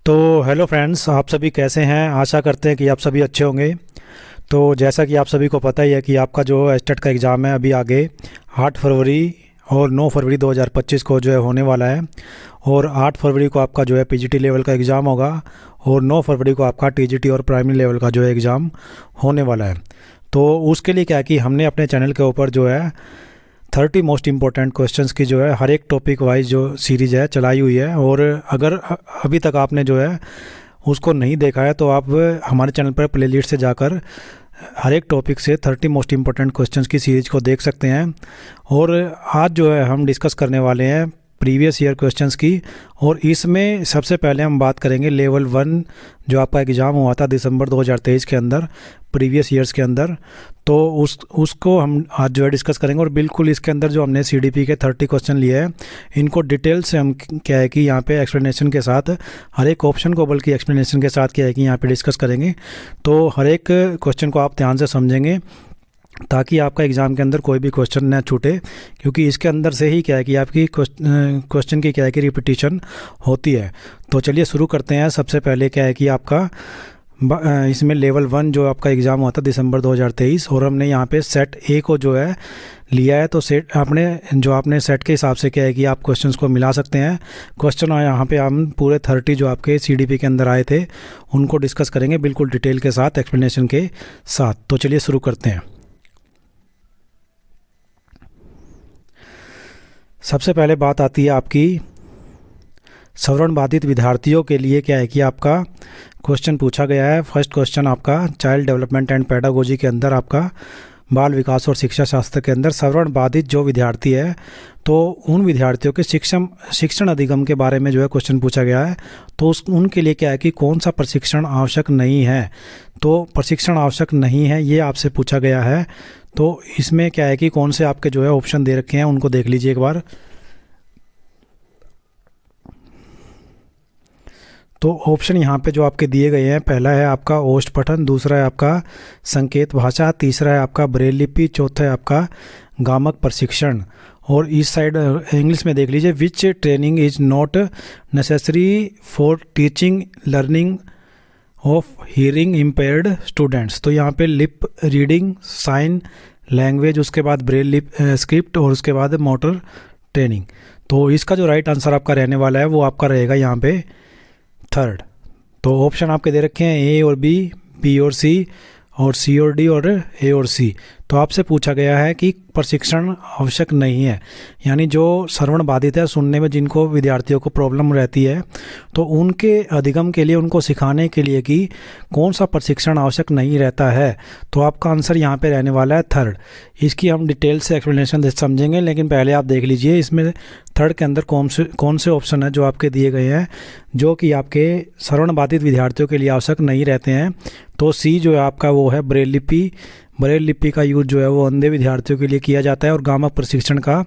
तो hello friends, आप सभी कैसे हैं। आशा करते हैं कि आप सभी अच्छे होंगे। तो जैसा कि आप सभी को पता ही है कि आपका जो एस्टेट का एग्ज़ाम है अभी आगे 8 फरवरी और 9 फरवरी 2025 को जो है होने वाला है। और 8 फरवरी को आपका जो है पीजीटी लेवल का एग्ज़ाम होगा और 9 फरवरी को आपका टीजीटी और प्राइमरी लेवल का जो है एग्ज़ाम होने वाला है। तो उसके लिए क्या है कि हमने अपने चैनल के ऊपर जो है 30 मोस्ट इम्पोर्टेंट क्वेश्चंस की जो है हर एक टॉपिक वाइज जो सीरीज़ है चलाई हुई है। और अगर अभी तक आपने जो है उसको नहीं देखा है तो आप हमारे चैनल पर प्लेलिस्ट से जाकर हर एक टॉपिक से 30 मोस्ट इम्पोर्टेंट क्वेश्चंस की सीरीज़ को देख सकते हैं। और आज जो है हम डिस्कस करने वाले हैं प्रीवियस ईयर क्वेश्चंस की। और इसमें सबसे पहले हम बात करेंगे लेवल 1 जो आपका एग्ज़ाम हुआ था दिसंबर 2023 के अंदर, प्रीवियस ईयर्स के अंदर। तो उसको हम आज जो है डिस्कस करेंगे। और बिल्कुल इसके अंदर जो हमने सीडीपी के 30 क्वेश्चन लिए हैं इनको डिटेल से हम क्या है कि यहाँ पे एक्सप्लेनेशन के साथ हर एक ऑप्शन को बल्कि एक्सप्लेनेशन के साथ क्या है कि यहाँ पे डिस्कस करेंगे। तो हर एक क्वेश्चन को आप ध्यान से समझेंगे ताकि आपका एग्ज़ाम के अंदर कोई भी क्वेश्चन ना छूटे, क्योंकि इसके अंदर से ही क्या है कि आपकी क्वेश्चन की क्या है कि रिपीटिशन होती है। तो चलिए शुरू करते हैं। सबसे पहले क्या है कि आपका इसमें लेवल 1 जो आपका एग्ज़ाम हुआ था दिसंबर 2023 और हमने यहाँ पे सेट ए को जो है लिया है। तो सेट आपने सेट के हिसाब से क्या है कि आप क्वेश्चंस को मिला सकते हैं। क्वेश्चन यहाँ पे हम पूरे 30 जो आपके सीडीपी के अंदर आए थे उनको डिस्कस करेंगे बिल्कुल डिटेल के साथ, एक्सप्लेनेशन के साथ। तो चलिए शुरू करते हैं। सबसे पहले बात आती है आपकी सवर्ण बाधित विद्यार्थियों के लिए क्या है कि आपका क्वेश्चन पूछा गया है। फर्स्ट क्वेश्चन आपका चाइल्ड डेवलपमेंट एंड पेडागोजी के अंदर, आपका बाल विकास और शिक्षा शास्त्र के अंदर सवर्ण बाधित जो विद्यार्थी है तो उन विद्यार्थियों के शिक्षण अधिगम के बारे में जो है क्वेश्चन पूछा गया है। तो उनके लिए क्या है कि कौन सा प्रशिक्षण आवश्यक नहीं है। तो प्रशिक्षण आवश्यक नहीं है ये आपसे पूछा गया है। तो इसमें क्या है कि कौन से आपके जो है ऑप्शन दे रखे हैं उनको देख लीजिए एक बार। तो ऑप्शन यहाँ पे जो आपके दिए गए हैं, पहला है आपका ओष्ठ पठन, दूसरा है आपका संकेत भाषा, तीसरा है आपका ब्रेल लिपि, चौथा है आपका गामक प्रशिक्षण। और इस साइड इंग्लिश में देख लीजिए, which training is not necessary for teaching learning of hearing impaired students. तो यहाँ पे लिप रीडिंग, साइन लैंग्वेज, उसके बाद ब्रेल लिप स्क्रिप्ट और उसके बाद मोटर ट्रेनिंग। तो इसका जो राइट आंसर आपका रहने वाला है वो आपका रहेगा यहाँ पे थर्ड। तो ऑप्शन आपके दे रखे हैं ए और बी और सी और सी और डी और ए और सी। तो आपसे पूछा गया है कि प्रशिक्षण आवश्यक नहीं है, यानी जो श्रवण बाधित है, सुनने में जिनको विद्यार्थियों को प्रॉब्लम रहती है तो उनके अधिगम के लिए, उनको सिखाने के लिए कि कौन सा प्रशिक्षण आवश्यक नहीं रहता है। तो आपका आंसर यहाँ पे रहने वाला है थर्ड। इसकी हम डिटेल से एक्सप्लेनेशन समझेंगे, लेकिन पहले आप देख लीजिए इसमें थर्ड के अंदर कौन से ऑप्शन है जो आपके दिए गए हैं जो कि आपके श्रवण बाधित विद्यार्थियों के लिए आवश्यक नहीं रहते हैं। तो सी जो है आपका वो है ब्रेल लिपि। ब्रेल लिपि का यूज जो है वो अंधे विद्यार्थियों के लिए किया जाता है और गामक प्रशिक्षण का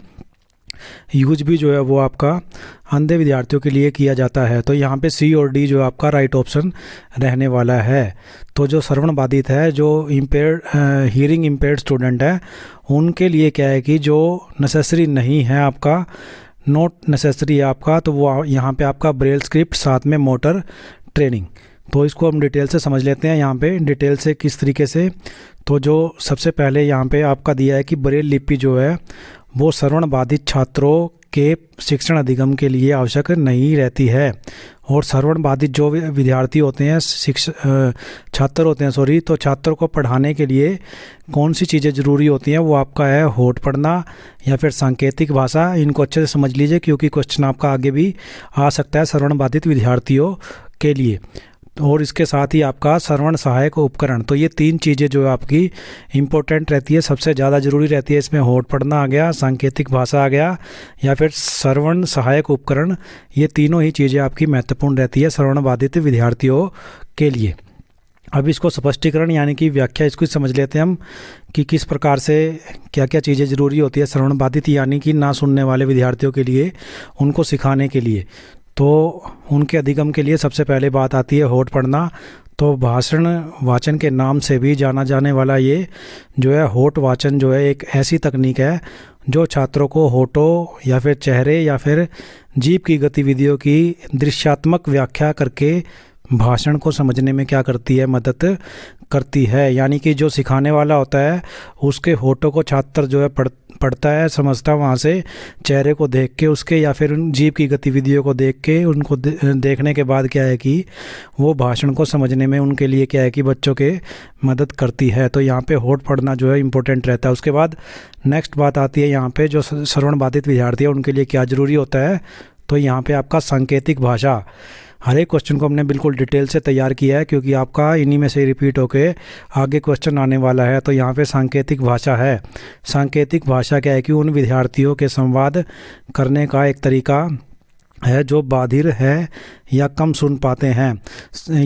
यूज भी जो है वो आपका अंधे विद्यार्थियों के लिए किया जाता है। तो यहाँ पे सी और डी जो आपका राइट ऑप्शन रहने वाला है। तो जो श्रवण बाधित है, जो हियरिंग इम्पेयर्ड स्टूडेंट है, उनके लिए क्या है कि जो नेसेसरी नहीं है, आपका नॉट नेसेसरी है आपका, तो वो यहाँ पे आपका ब्रेल स्क्रिप्ट साथ में मोटर ट्रेनिंग। तो इसको हम डिटेल से समझ लेते हैं यहाँ पे डिटेल से किस तरीके से। तो जो सबसे पहले यहाँ पे आपका दिया है कि ब्रेल लिपि जो है वो श्रवण बाधित छात्रों के शिक्षण अधिगम के लिए आवश्यक नहीं रहती है। और श्रवण बाधित जो विद्यार्थी होते हैं, छात्र होते हैं सॉरी, तो छात्रों को पढ़ाने के लिए कौन सी चीज़ें ज़रूरी होती हैं वो आपका है होठ पढ़ना या फिर सांकेतिक भाषा। इनको अच्छे से समझ लीजिए क्योंकि क्वेश्चन आपका आगे भी आ सकता है श्रवण बाधित विद्यार्थियों के लिए। और इसके साथ ही आपका श्रवण सहायक उपकरण। तो ये तीन चीज़ें जो आपकी इम्पोर्टेंट रहती है, सबसे ज़्यादा ज़रूरी रहती है। इसमें होठ पढ़ना आ गया, सांकेतिक भाषा आ गया या फिर श्रवण सहायक उपकरण। ये तीनों ही चीज़ें आपकी महत्वपूर्ण रहती है श्रवण बाधित विद्यार्थियों के लिए। अब इसको स्पष्टीकरण यानी कि व्याख्या इसको समझ लेते हैं हम कि किस प्रकार से क्या क्या चीज़ें ज़रूरी होती है श्रवण बाधित यानी कि ना सुनने वाले विद्यार्थियों के लिए, उनको सिखाने के लिए। तो उनके अधिगम के लिए सबसे पहले बात आती है होठ पढ़ना। तो भाषण वाचन के नाम से भी जाना जाने वाला ये जो है होठ वाचन जो है एक ऐसी तकनीक है जो छात्रों को होठों या फिर चेहरे या फिर जीभ की गतिविधियों की दृश्यात्मक व्याख्या करके भाषण को समझने में क्या करती है, मदद करती है। यानी कि जो सिखाने वाला होता है उसके होठों को छात्र जो है पढ़ता है, समझता है, वहाँ से चेहरे को देख के उसके या फिर उन जीभ की गतिविधियों को देख के उनको देखने के बाद क्या है कि वो भाषण को समझने में उनके लिए क्या है कि बच्चों के मदद करती है। तो यहाँ पे होठ पढ़ना जो है इम्पोर्टेंट रहता है। उसके बाद नेक्स्ट बात आती है यहाँ पे जो श्रवण बाधित विद्यार्थी है उनके लिए क्या ज़रूरी होता है। तो यहाँ पे आपका सांकेतिक भाषा, हर एक क्वेश्चन को हमने बिल्कुल डिटेल से तैयार किया है क्योंकि आपका इन्हीं में से रिपीट होके आगे क्वेश्चन आने वाला है। तो यहाँ पे सांकेतिक भाषा है। सांकेतिक भाषा क्या है कि उन विद्यार्थियों के संवाद करने का एक तरीका है जो बाधिर है या कम सुन पाते हैं।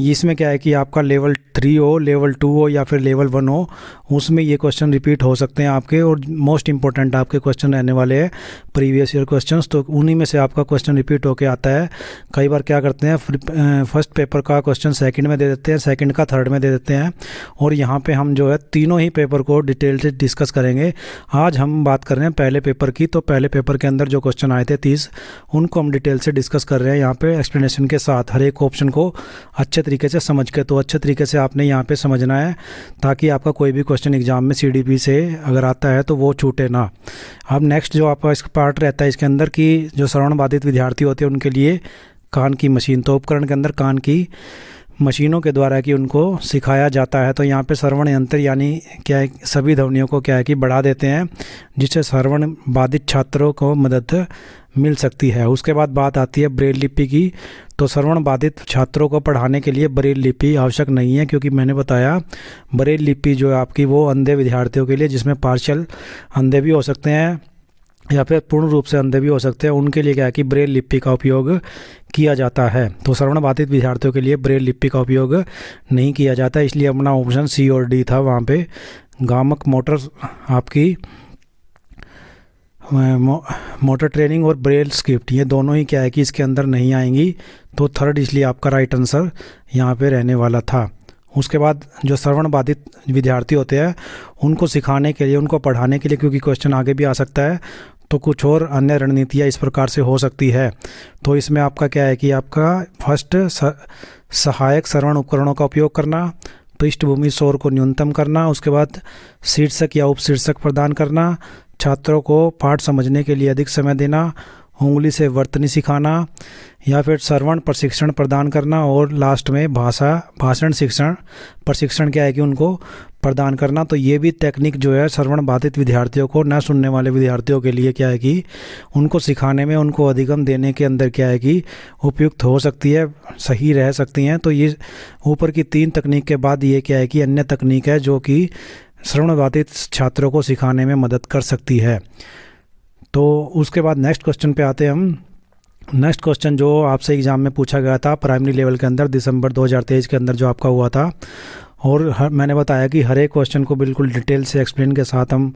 इसमें क्या है कि आपका लेवल 3 हो, लेवल 2 हो या फिर लेवल 1 हो, उसमें ये क्वेश्चन रिपीट हो सकते हैं आपके। और मोस्ट इंपॉर्टेंट आपके क्वेश्चन रहने वाले हैं प्रीवियस ईयर क्वेश्चंस, तो उन्हीं में से आपका क्वेश्चन रिपीट होके आता है। कई बार क्या करते हैं फर्स्ट पेपर का क्वेश्चन सेकंड में दे देते हैं, सेकंड का थर्ड में दे देते हैं। और यहाँ पे हम जो है तीनों ही पेपर को डिटेल से डिस्कस करेंगे। आज हम बात कर रहे हैं पहले पेपर की। तो पहले पेपर के अंदर जो क्वेश्चन आए थे 30, उनको हम डिटेल से डिस्कस कर रहे हैं यहाँ पे एक्सप्लेनेशन के साथ, हर एक ऑप्शन को अच्छे तरीके से समझ के। तो अच्छे तरीके से आपने यहाँ पे समझना है ताकि आपका कोई भी क्वेश्चन एग्जाम में CDP से अगर आता है तो वो छूटे ना। अब नेक्स्ट जो आपका इसका पार्ट रहता है इसके अंदर कि जो श्रवण बाधित विद्यार्थी होते हैं उनके लिए कान की मशीन, तो उपकरण के अंदर कान की मशीनों के द्वारा कि उनको सिखाया जाता है। तो यहाँ पे श्रवण यंत्र यानी क्या है, सभी ध्वनियों को क्या है कि बढ़ा देते हैं जिससे श्रवण बाधित छात्रों को मदद मिल सकती है। उसके बाद बात आती है ब्रेल लिपि की। तो श्रवण बाधित छात्रों को पढ़ाने के लिए ब्रेल लिपि आवश्यक नहीं है क्योंकि मैंने बताया ब्रेल लिपि जो है आपकी वो अंधे विद्यार्थियों के लिए, जिसमें पार्शियल अंधे भी हो सकते हैं या फिर पूर्ण रूप से अंधे भी हो सकते हैं, उनके लिए क्या है कि ब्रेल लिपि का उपयोग किया जाता है। तो श्रवण बाधित विद्यार्थियों के लिए ब्रेल लिपि का उपयोग नहीं किया जाता, इसलिए अपना ऑप्शन C और D था वहाँ पे। गामक मोटर आपकी मोटर ट्रेनिंग और ब्रेल स्क्रिप्ट ये दोनों ही क्या है कि इसके अंदर नहीं आएंगी। तो थर्ड इसलिए आपका राइट आंसर यहाँ पे रहने वाला था। उसके बाद जो श्रवण बाधित विद्यार्थी होते हैं उनको सिखाने के लिए, उनको पढ़ाने के लिए, क्योंकि क्वेश्चन आगे भी आ सकता है, तो कुछ और अन्य रणनीतियाँ इस प्रकार से हो सकती है। तो इसमें आपका क्या है कि आपका फर्स्ट सहायक श्रवण उपकरणों का उपयोग करना, पृष्ठभूमि शोर को न्यूनतम करना, उसके बाद शीर्षक या उपशीर्षक प्रदान करना, छात्रों को पाठ समझने के लिए अधिक समय देना, उंगली से वर्तनी सिखाना या फिर श्रवण प्रशिक्षण प्रदान करना, और लास्ट में भाषण शिक्षण प्रशिक्षण क्या है कि उनको प्रदान करना। तो ये भी टेक्निक जो है श्रवण बाधित विद्यार्थियों को, न सुनने वाले विद्यार्थियों के लिए क्या है कि उनको सिखाने में, उनको अधिगम देने के अंदर क्या है कि उपयुक्त हो सकती है, सही रह सकती हैं। तो ये ऊपर की 3 तकनीक के बाद ये क्या है कि अन्य तकनीक है जो कि श्रवण बाधित छात्रों को सिखाने में मदद कर सकती है। तो उसके बाद नेक्स्ट क्वेश्चन पे आते हैं हम। नेक्स्ट क्वेश्चन जो आपसे एग्ज़ाम में पूछा गया था प्राइमरी लेवल के अंदर दिसंबर 2023 के अंदर जो आपका हुआ था, और मैंने बताया कि हर एक क्वेश्चन को बिल्कुल डिटेल से एक्सप्लेन के साथ हम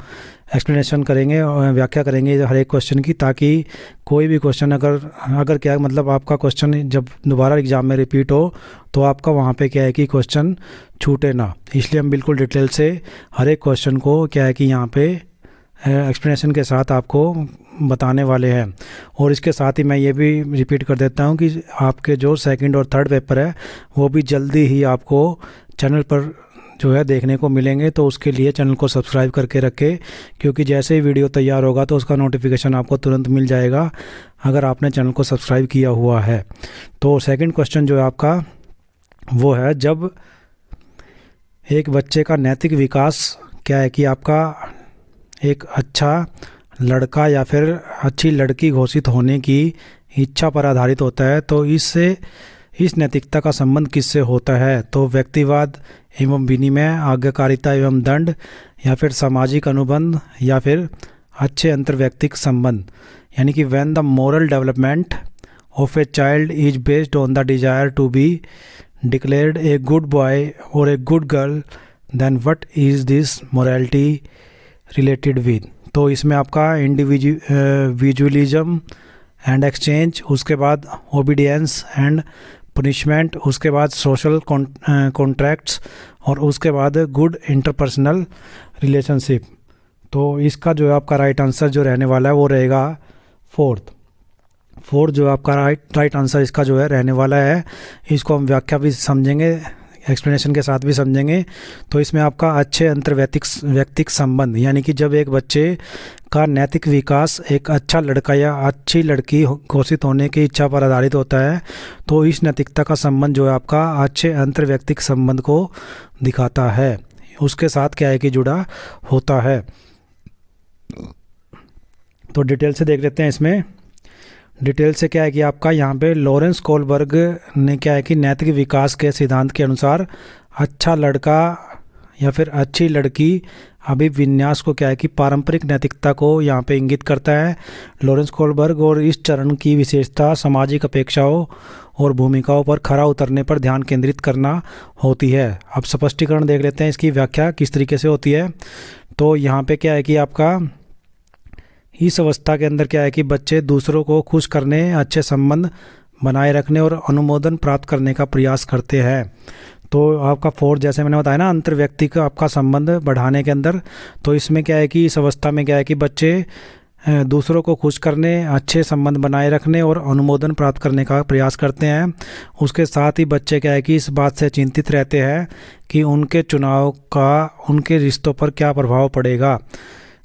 एक्सप्लेनेशन करेंगे और व्याख्या करेंगे हर एक क्वेश्चन की, ताकि कोई भी क्वेश्चन अगर क्या मतलब आपका क्वेश्चन जब दोबारा एग्ज़ाम में रिपीट हो तो आपका वहाँ पे क्या है कि क्वेश्चन छूटे ना। इसलिए हम बिल्कुल डिटेल से हर एक क्वेश्चन को क्या है कि यहाँ पे एक्सप्लेनेशन के साथ आपको बताने वाले हैं। और इसके साथ ही मैं ये भी रिपीट कर देता हूँ कि आपके जो सेकंड और थर्ड पेपर है वो भी जल्दी ही आपको चैनल पर जो है देखने को मिलेंगे। तो उसके लिए चैनल को सब्सक्राइब करके रखें, क्योंकि जैसे ही वीडियो तैयार होगा तो उसका नोटिफिकेशन आपको तुरंत मिल जाएगा अगर आपने चैनल को सब्सक्राइब किया हुआ है। तो सेकंड क्वेश्चन जो है आपका वो है, जब एक बच्चे का नैतिक विकास क्या है कि आपका एक अच्छा लड़का या फिर अच्छी लड़की घोषित होने की इच्छा पर आधारित होता है, तो इस नैतिकता का संबंध किससे होता है? तो व्यक्तिवाद एवं विनिमय, आज्ञाकारिता एवं दंड, या फिर सामाजिक अनुबंध, या फिर अच्छे अंतर्वैयक्तिक संबंध। यानी कि when the moral development of a child is based on the desire to be declared a good boy और a good girl, then what is this morality related with. तो इसमें आपका इंडिविजुअलिज्म एंड एक्सचेंज, उसके बाद obedience and punishment, उसके बाद social contracts और उसके बाद गुड इंटरपर्सनल रिलेशनशिप। तो इसका जो है आपका राइट आंसर जो रहने वाला है वो रहेगा फोर्थ जो आपका राइट आंसर इसका जो है रहने वाला है। इसको हम व्याख्या भी समझेंगे, एक्सप्लेनेशन के साथ भी समझेंगे। तो इसमें आपका अच्छे अंतर्वैयक्तिक संबंध, यानी कि जब एक बच्चे का नैतिक विकास एक अच्छा लड़का या अच्छी लड़की घोषित होने की इच्छा पर आधारित होता है, तो इस नैतिकता का संबंध जो है आपका अच्छे अंतर्वैयक्तिक संबंध को दिखाता है, उसके साथ क्या है कि जुड़ा होता है। तो डिटेल से देख लेते हैं। इसमें डिटेल से क्या है कि आपका यहाँ पे लॉरेंस कोलबर्ग ने क्या है कि नैतिक विकास के सिद्धांत के अनुसार अच्छा लड़का या फिर अच्छी लड़की अभिविन्यास को क्या है कि पारंपरिक नैतिकता को यहाँ पे इंगित करता है लॉरेंस कोलबर्ग। और इस चरण की विशेषता सामाजिक अपेक्षाओं और भूमिकाओं पर खरा उतरने पर ध्यान केंद्रित करना होती है। अब स्पष्टीकरण देख लेते हैं, इसकी व्याख्या किस तरीके से होती है। तो यहाँ पे क्या है कि आपका इस अवस्था के अंदर क्या है कि बच्चे दूसरों को खुश करने, अच्छे संबंध बनाए रखने और अनुमोदन प्राप्त करने का प्रयास करते हैं। तो आपका फोर्थ, जैसे मैंने बताया ना, अंतर्व्यक्तिक आपका संबंध बढ़ाने के अंदर, तो इसमें क्या है कि इस अवस्था में क्या है कि बच्चे दूसरों को खुश करने, अच्छे संबंध बनाए रखने और अनुमोदन प्राप्त करने का प्रयास करते हैं। उसके साथ ही बच्चे क्या है कि इस बात से चिंतित रहते हैं कि उनके चुनाव का उनके रिश्तों पर क्या प्रभाव पड़ेगा।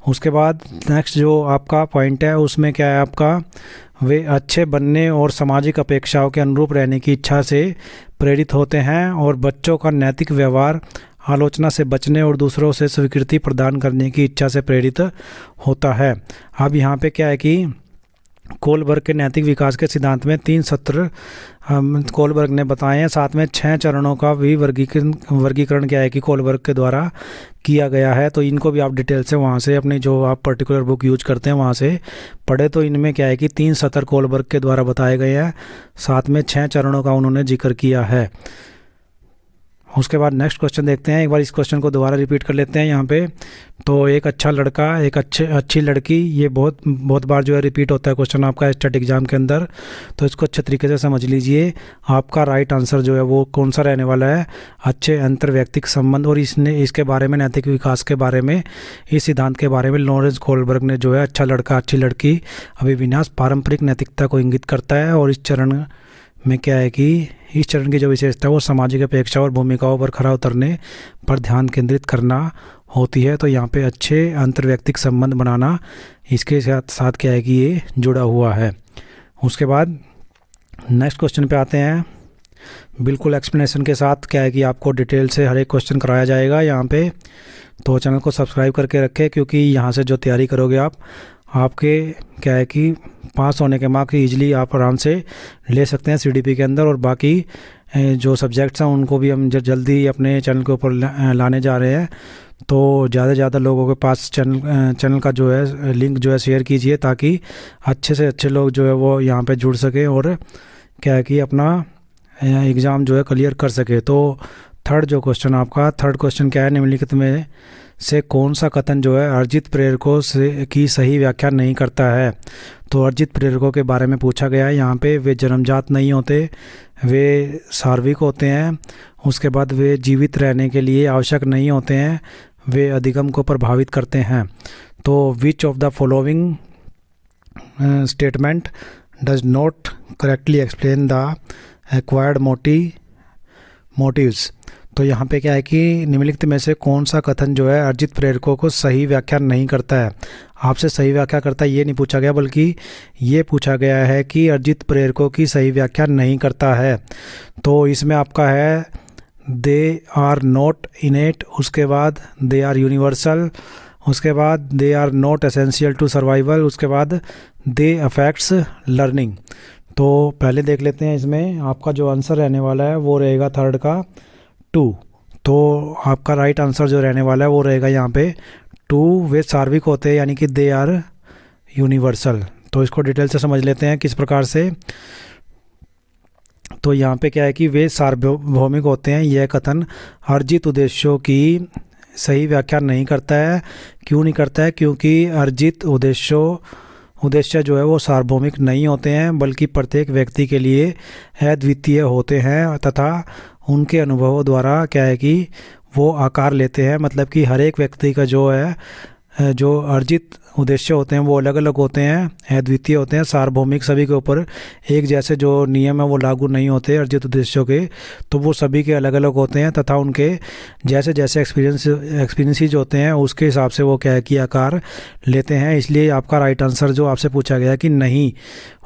उसके बाद नेक्स्ट जो आपका पॉइंट है उसमें क्या है आपका, वे अच्छे बनने और सामाजिक अपेक्षाओं के अनुरूप रहने की इच्छा से प्रेरित होते हैं और बच्चों का नैतिक व्यवहार आलोचना से बचने और दूसरों से स्वीकृति प्रदान करने की इच्छा से प्रेरित होता है। अब यहाँ पे क्या है कि कोलबर्ग के नैतिक विकास के सिद्धांत में 3 सत्र कोलबर्ग ने बताए हैं, साथ में 6 चरणों का भी वर्गीकरण क्या है कि कोलबर्ग के द्वारा किया गया है। तो इनको भी आप डिटेल से वहाँ से अपनी जो आप पर्टिकुलर बुक यूज करते हैं वहाँ से पढ़े। तो इनमें क्या है कि 3 सत्र कोलबर्ग के द्वारा बताए गए हैं, साथ में 6 चरणों का उन्होंने जिक्र किया है। उसके बाद नेक्स्ट क्वेश्चन देखते हैं। एक बार इस क्वेश्चन को दोबारा रिपीट कर लेते हैं यहाँ पे। तो एक अच्छा लड़का, एक अच्छी लड़की, ये बहुत बार जो है रिपीट होता है क्वेश्चन आपका स्टेट एग्जाम के अंदर। तो इसको अच्छे तरीके से समझ लीजिए। आपका राइट आंसर जो है वो कौन सा रहने वाला है, अच्छे अंतर्वैयक्तिक संबंध। और इसके बारे में, नैतिक विकास के बारे में, इस सिद्धांत के बारे में लॉरेंस कोलबर्ग ने जो है अच्छा लड़का अच्छी लड़की अभिविन्यास पारंपरिक नैतिकता को इंगित करता है। और इस चरण में क्या है कि इस चरण की जो विशेषता है वो सामाजिक अपेक्षा और भूमिकाओं पर खरा उतरने पर ध्यान केंद्रित करना होती है। तो यहाँ पे अच्छे अंतर्वैयक्तिक संबंध बनाना इसके साथ क्या है कि ये जुड़ा हुआ है। उसके बाद नेक्स्ट क्वेश्चन पे आते हैं। बिल्कुल एक्सप्लेनेशन के साथ क्या है कि आपको डिटेल से हर एक क्वेश्चन कराया जाएगा यहाँ पे। तो चैनल को सब्सक्राइब करके रखें, क्योंकि यहाँ से जो तैयारी करोगे आपके क्या है कि पास होने के मार्क्स ईजिली आप आराम से ले सकते हैं सीडीपी के अंदर। और बाकी जो सब्जेक्ट्स हैं उनको भी हम जल्दी अपने चैनल के ऊपर लाने जा रहे हैं। तो ज़्यादा से ज़्यादा लोगों के पास चैनल का जो है लिंक जो है शेयर कीजिए, ताकि अच्छे से अच्छे लोग जो है वो यहाँ पे जुड़ सके और क्या है कि अपना एग्ज़ाम जो है क्लियर कर सके। तो थर्ड क्वेश्चन क्या है, निम्नलिखित में से कौन सा कथन जो है अर्जित प्रेरकों की सही व्याख्या नहीं करता है। तो अर्जित प्रेरकों के बारे में पूछा गया है यहाँ पे। वे जन्मजात नहीं होते, वे सार्विक होते हैं। उसके बाद वे जीवित रहने के लिए आवश्यक नहीं होते हैं, वे अधिगम को प्रभावित करते हैं। तो which of the following statement does not correctly explain the acquired motives. तो यहाँ पे क्या है कि निम्नलिखित में से कौन सा कथन जो है अर्जित प्रेरकों को सही व्याख्या नहीं करता है। आपसे सही व्याख्या करता है ये नहीं पूछा गया, बल्कि ये पूछा गया है कि अर्जित प्रेरकों की सही व्याख्या नहीं करता है। तो इसमें आपका है दे आर नॉट इनेट, उसके बाद दे आर यूनिवर्सल, उसके बाद they are not essential to survival, उसके बाद दे अफेक्ट्स लर्निंग। तो पहले देख लेते हैं, इसमें आपका जो आंसर रहने वाला है वो रहेगा थर्ड का 2। तो आपका राइट आंसर जो रहने वाला है वो रहेगा यहाँ पे 2। वे सार्विक होते हैं, यानी कि दे आर यूनिवर्सल। तो इसको डिटेल से समझ लेते हैं किस प्रकार से। तो यहाँ पे क्या है कि वे सार्वभौमिक होते हैं, यह कथन अर्जित उद्देश्यों की सही व्याख्या नहीं करता है। क्यों नहीं करता है? क्योंकि अर्जित उद्देश्य जो है वो सार्वभौमिक नहीं होते हैं, बल्कि प्रत्येक व्यक्ति के लिए अद्वितीय होते हैं तथा उनके अनुभवों द्वारा क्या है कि वो आकार लेते हैं। मतलब कि हर एक व्यक्ति का जो है जो अर्जित उद्देश्य होते हैं वो अलग अलग होते हैं, अद्वितीय होते हैं, सार्वभौमिक सभी के ऊपर एक जैसे जो नियम है वो लागू नहीं होते अर्जित उद्देश्यों के, तो वो सभी के अलग अलग होते हैं तथा उनके जैसे जैसे एक्सपीरियंसेस होते हैं उसके हिसाब से वो क्या है कि आकार लेते हैं। इसलिए आपका राइट आंसर जो आपसे पूछा गया कि नहीं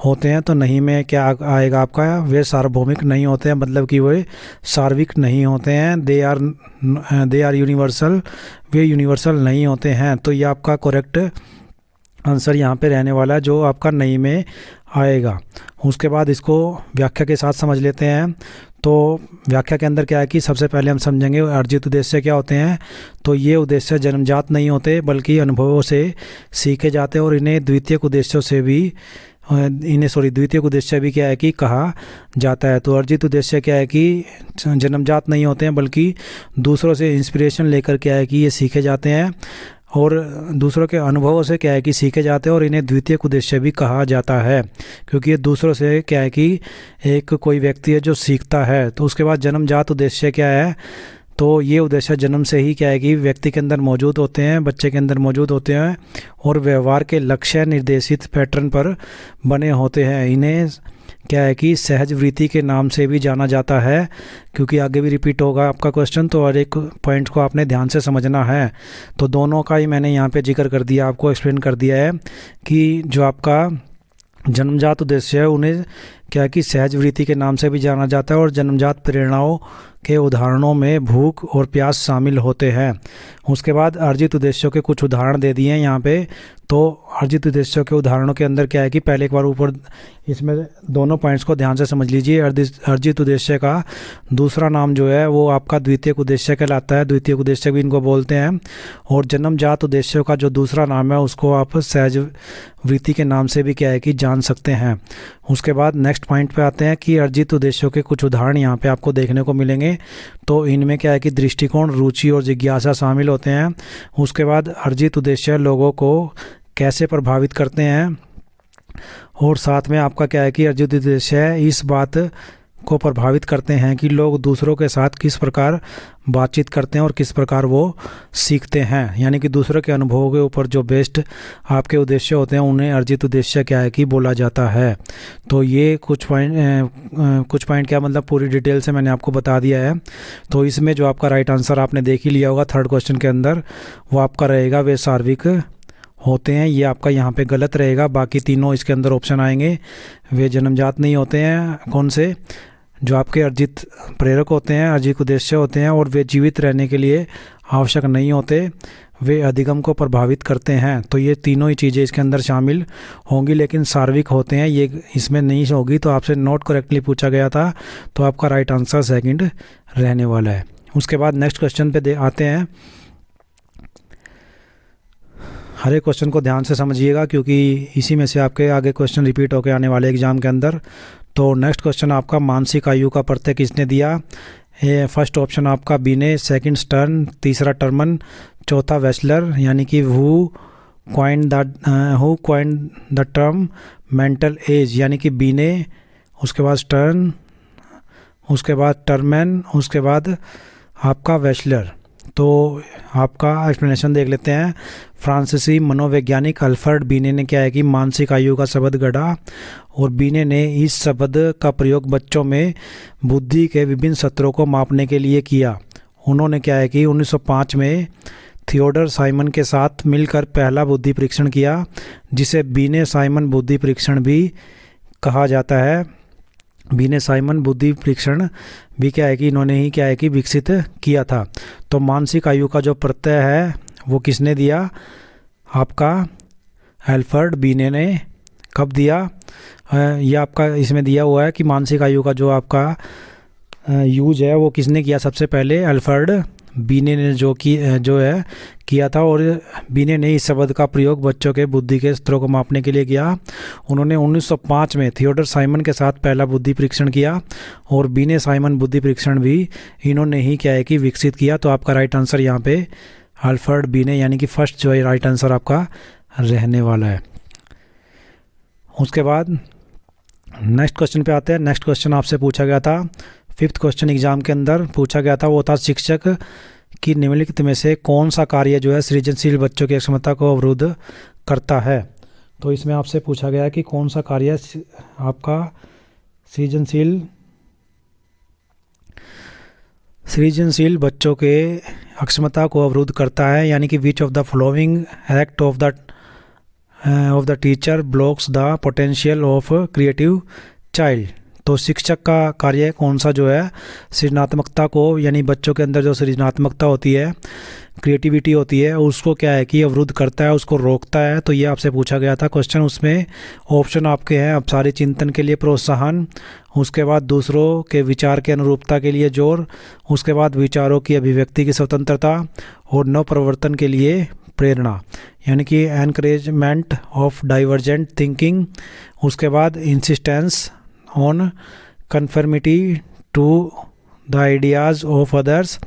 होते हैं, तो नहीं में क्या आएगा आपका, वे सार्वभौमिक नहीं होते हैं, मतलब कि वे सार्विक नहीं होते हैं, दे आर यूनिवर्सल, वे यूनिवर्सल नहीं होते हैं। तो ये आपका करेक्ट आंसर यहाँ पे रहने वाला है जो आपका नहीं में आएगा। उसके बाद इसको व्याख्या के साथ समझ लेते हैं। तो व्याख्या के अंदर क्या है कि सबसे पहले हम समझेंगे अर्जित उद्देश्य क्या होते हैं। तो ये उद्देश्य जन्मजात नहीं होते बल्कि अनुभवों से सीखे जाते हैं और इन्हें द्वितीयक उद्देश्यों से भी द्वितीयक उद्देश्य भी क्या है कि कहा जाता है। तो अर्जित उद्देश्य क्या है कि जन्मजात नहीं होते हैं बल्कि दूसरों से इंस्पिरेशन लेकर क्या है कि ये सीखे जाते हैं और दूसरों के अनुभवों से क्या है कि सीखे जाते हैं और इन्हें द्वितीयक उद्देश्य भी कहा जाता है, क्योंकि ये दूसरों से क्या है कि एक कोई व्यक्ति है जो सीखता है। तो उसके बाद जन्मजात उद्देश्य क्या है, तो ये उद्देश्य जन्म से ही क्या है कि व्यक्ति के अंदर मौजूद होते हैं, बच्चे के अंदर मौजूद होते हैं और व्यवहार के लक्ष्य निर्देशित पैटर्न पर बने होते हैं। इन्हें क्या है कि सहज वृत्ति के नाम से भी जाना जाता है, क्योंकि आगे भी रिपीट होगा आपका क्वेश्चन, तो हर एक पॉइंट को आपने ध्यान से समझना है। तो दोनों का ही मैंने यहाँ पे जिक्र कर दिया, आपको एक्सप्लेन कर दिया है कि जो आपका जन्मजात उद्देश्य है उन्हें क्या कि सहज वृत्ति के नाम से भी जाना जाता है और जन्मजात प्रेरणाओं के उदाहरणों में भूख और प्यास शामिल होते हैं। उसके बाद अर्जित उद्देश्यों के कुछ उदाहरण दे दिए हैं यहाँ पे। तो अर्जित उद्देश्यों के उदाहरणों के अंदर क्या है कि पहले एक बार ऊपर इसमें दोनों पॉइंट्स को ध्यान से समझ लीजिए। अर्जित उद्देश्य का दूसरा नाम जो है वो आपका द्वितीयक उद्देश्य कहलाता है, द्वितीयक उद्देश्य भी इनको बोलते हैं। और जन्मजात उद्देश्यों का जो दूसरा नाम है उसको आप सहज वृत्ति के नाम से भी क्या है कि जान सकते हैं। उसके बाद नेक्स्ट पॉइंट पे आते हैं कि अर्जित उद्देश्यों के कुछ उदाहरण यहाँ पे आपको देखने को मिलेंगे। तो इनमें क्या है कि दृष्टिकोण, रुचि और जिज्ञासा शामिल होते हैं। उसके बाद अर्जित उद्देश्य लोगों को कैसे प्रभावित करते हैं और साथ में आपका क्या है कि अर्जित उद्देश्य इस बात को प्रभावित करते हैं कि लोग दूसरों के साथ किस प्रकार बातचीत करते हैं और किस प्रकार वो सीखते हैं। यानी कि दूसरों के अनुभवों के ऊपर जो बेस्ट आपके उद्देश्य होते हैं उन्हें अर्जित उद्देश्य क्या है कि बोला जाता है। तो ये कुछ पॉइंट क्या मतलब पूरी डिटेल से मैंने आपको बता दिया है। तो इसमें जो आपका राइट आंसर आपने देख ही लिया होगा थर्ड क्वेश्चन के अंदर, वो आपका रहेगा वे सार्विक होते हैं। ये आपका यहाँ पे गलत रहेगा। बाकी तीनों इसके अंदर ऑप्शन आएंगे। वे जन्मजात नहीं होते हैं, कौन से, जो आपके अर्जित प्रेरक होते हैं, अर्जित उद्देश्य होते हैं, और वे जीवित रहने के लिए आवश्यक नहीं होते, वे अधिगम को प्रभावित करते हैं। तो ये तीनों ही चीज़ें इसके अंदर शामिल होंगी, लेकिन सार्विक होते हैं ये इसमें नहीं होगी। तो आपसे नॉट करेक्टली पूछा गया था, तो आपका राइट आंसर सेकंड रहने वाला है। उसके बाद नेक्स्ट क्वेश्चन पे आते हैं। हर एक क्वेश्चन को ध्यान से समझिएगा क्योंकि इसी में से आपके आगे क्वेश्चन रिपीट होकर आने वाले एग्जाम के अंदर। तो नेक्स्ट क्वेश्चन आपका मानसिक आयु का प्रत्यय किसने दिया। फर्स्ट ऑप्शन आपका बीने, सेकंड स्टर्न, तीसरा टर्मन, चौथा वेस्लर, यानी कि who coined the term mental age, यानी कि बीने, उसके बाद स्टर्न, उसके बाद टर्मन, उसके बाद आपका वेस्लर। तो आपका एक्सप्लेनेशन देख लेते हैं। फ्रांसीसी मनोवैज्ञानिक अल्फ्रेड बीने ने क्या है कि मानसिक आयु का शब्द गढ़ा और बीने ने इस शब्द का प्रयोग बच्चों में बुद्धि के विभिन्न स्तरों को मापने के लिए किया। उन्होंने क्या है कि 1905 में थियोडर साइमन के साथ मिलकर पहला बुद्धि परीक्षण किया, जिसे बीने साइमन बुद्धि परीक्षण भी कहा जाता है। बीने साइमन बुद्धि परीक्षण भी क्या है कि इन्होंने ही क्या है कि विकसित किया था। तो मानसिक आयु का जो प्रत्यय है वो किसने दिया, आपका अल्फ्रेड बीने ने। कब दिया, ये आपका इसमें दिया हुआ है कि मानसिक आयु का जो आपका यूज है वो किसने किया, सबसे पहले अल्फ्रेड बीने ने जो किया था। और बीने ने इस शब्द का प्रयोग बच्चों के बुद्धि के स्तरों को मापने के लिए किया। उन्होंने 1905 में थियोडर साइमन के साथ पहला बुद्धि परीक्षण किया और बीने साइमन बुद्धि परीक्षण भी इन्होंने ही क्या है कि विकसित किया। तो आपका राइट आंसर यहाँ पे अल्फ्रेड बीने यानी कि फर्स्ट जो है राइट आंसर आपका रहने वाला है। उसके बाद नेक्स्ट क्वेश्चन पे आते हैं। नेक्स्ट क्वेश्चन आपसे पूछा गया था, 5th क्वेश्चन एग्जाम के अंदर पूछा गया था, वो था शिक्षक की निम्नलिखित में से कौन सा कार्य जो है सृजनशील बच्चों की क्षमता को अवरुद्ध करता है। तो इसमें आपसे पूछा गया है कि कौन सा कार्य आपका सृजनशील बच्चों के अक्षमता को अवरुद्ध करता है, यानी कि विच of the following act of the teacher blocks the potential of creative child. तो शिक्षक का कार्य कौन सा जो है सृजनात्मकता को, यानी बच्चों के अंदर जो सृजनात्मकता होती है, क्रिएटिविटी होती है, उसको क्या है कि अवरुद्ध करता है, उसको रोकता है। तो ये आपसे पूछा गया था क्वेश्चन। उसमें ऑप्शन आपके हैं, अब सारे चिंतन के लिए प्रोत्साहन, उसके बाद दूसरों के विचार के अनुरूपता के लिए जोर, उसके बाद विचारों की अभिव्यक्ति की स्वतंत्रता और नव प्रवर्तन के लिए प्रेरणा, यानी कि एनकरेजमेंट ऑफ डाइवर्जेंट थिंकिंग, उसके बाद insistence on conformity to the ideas of others,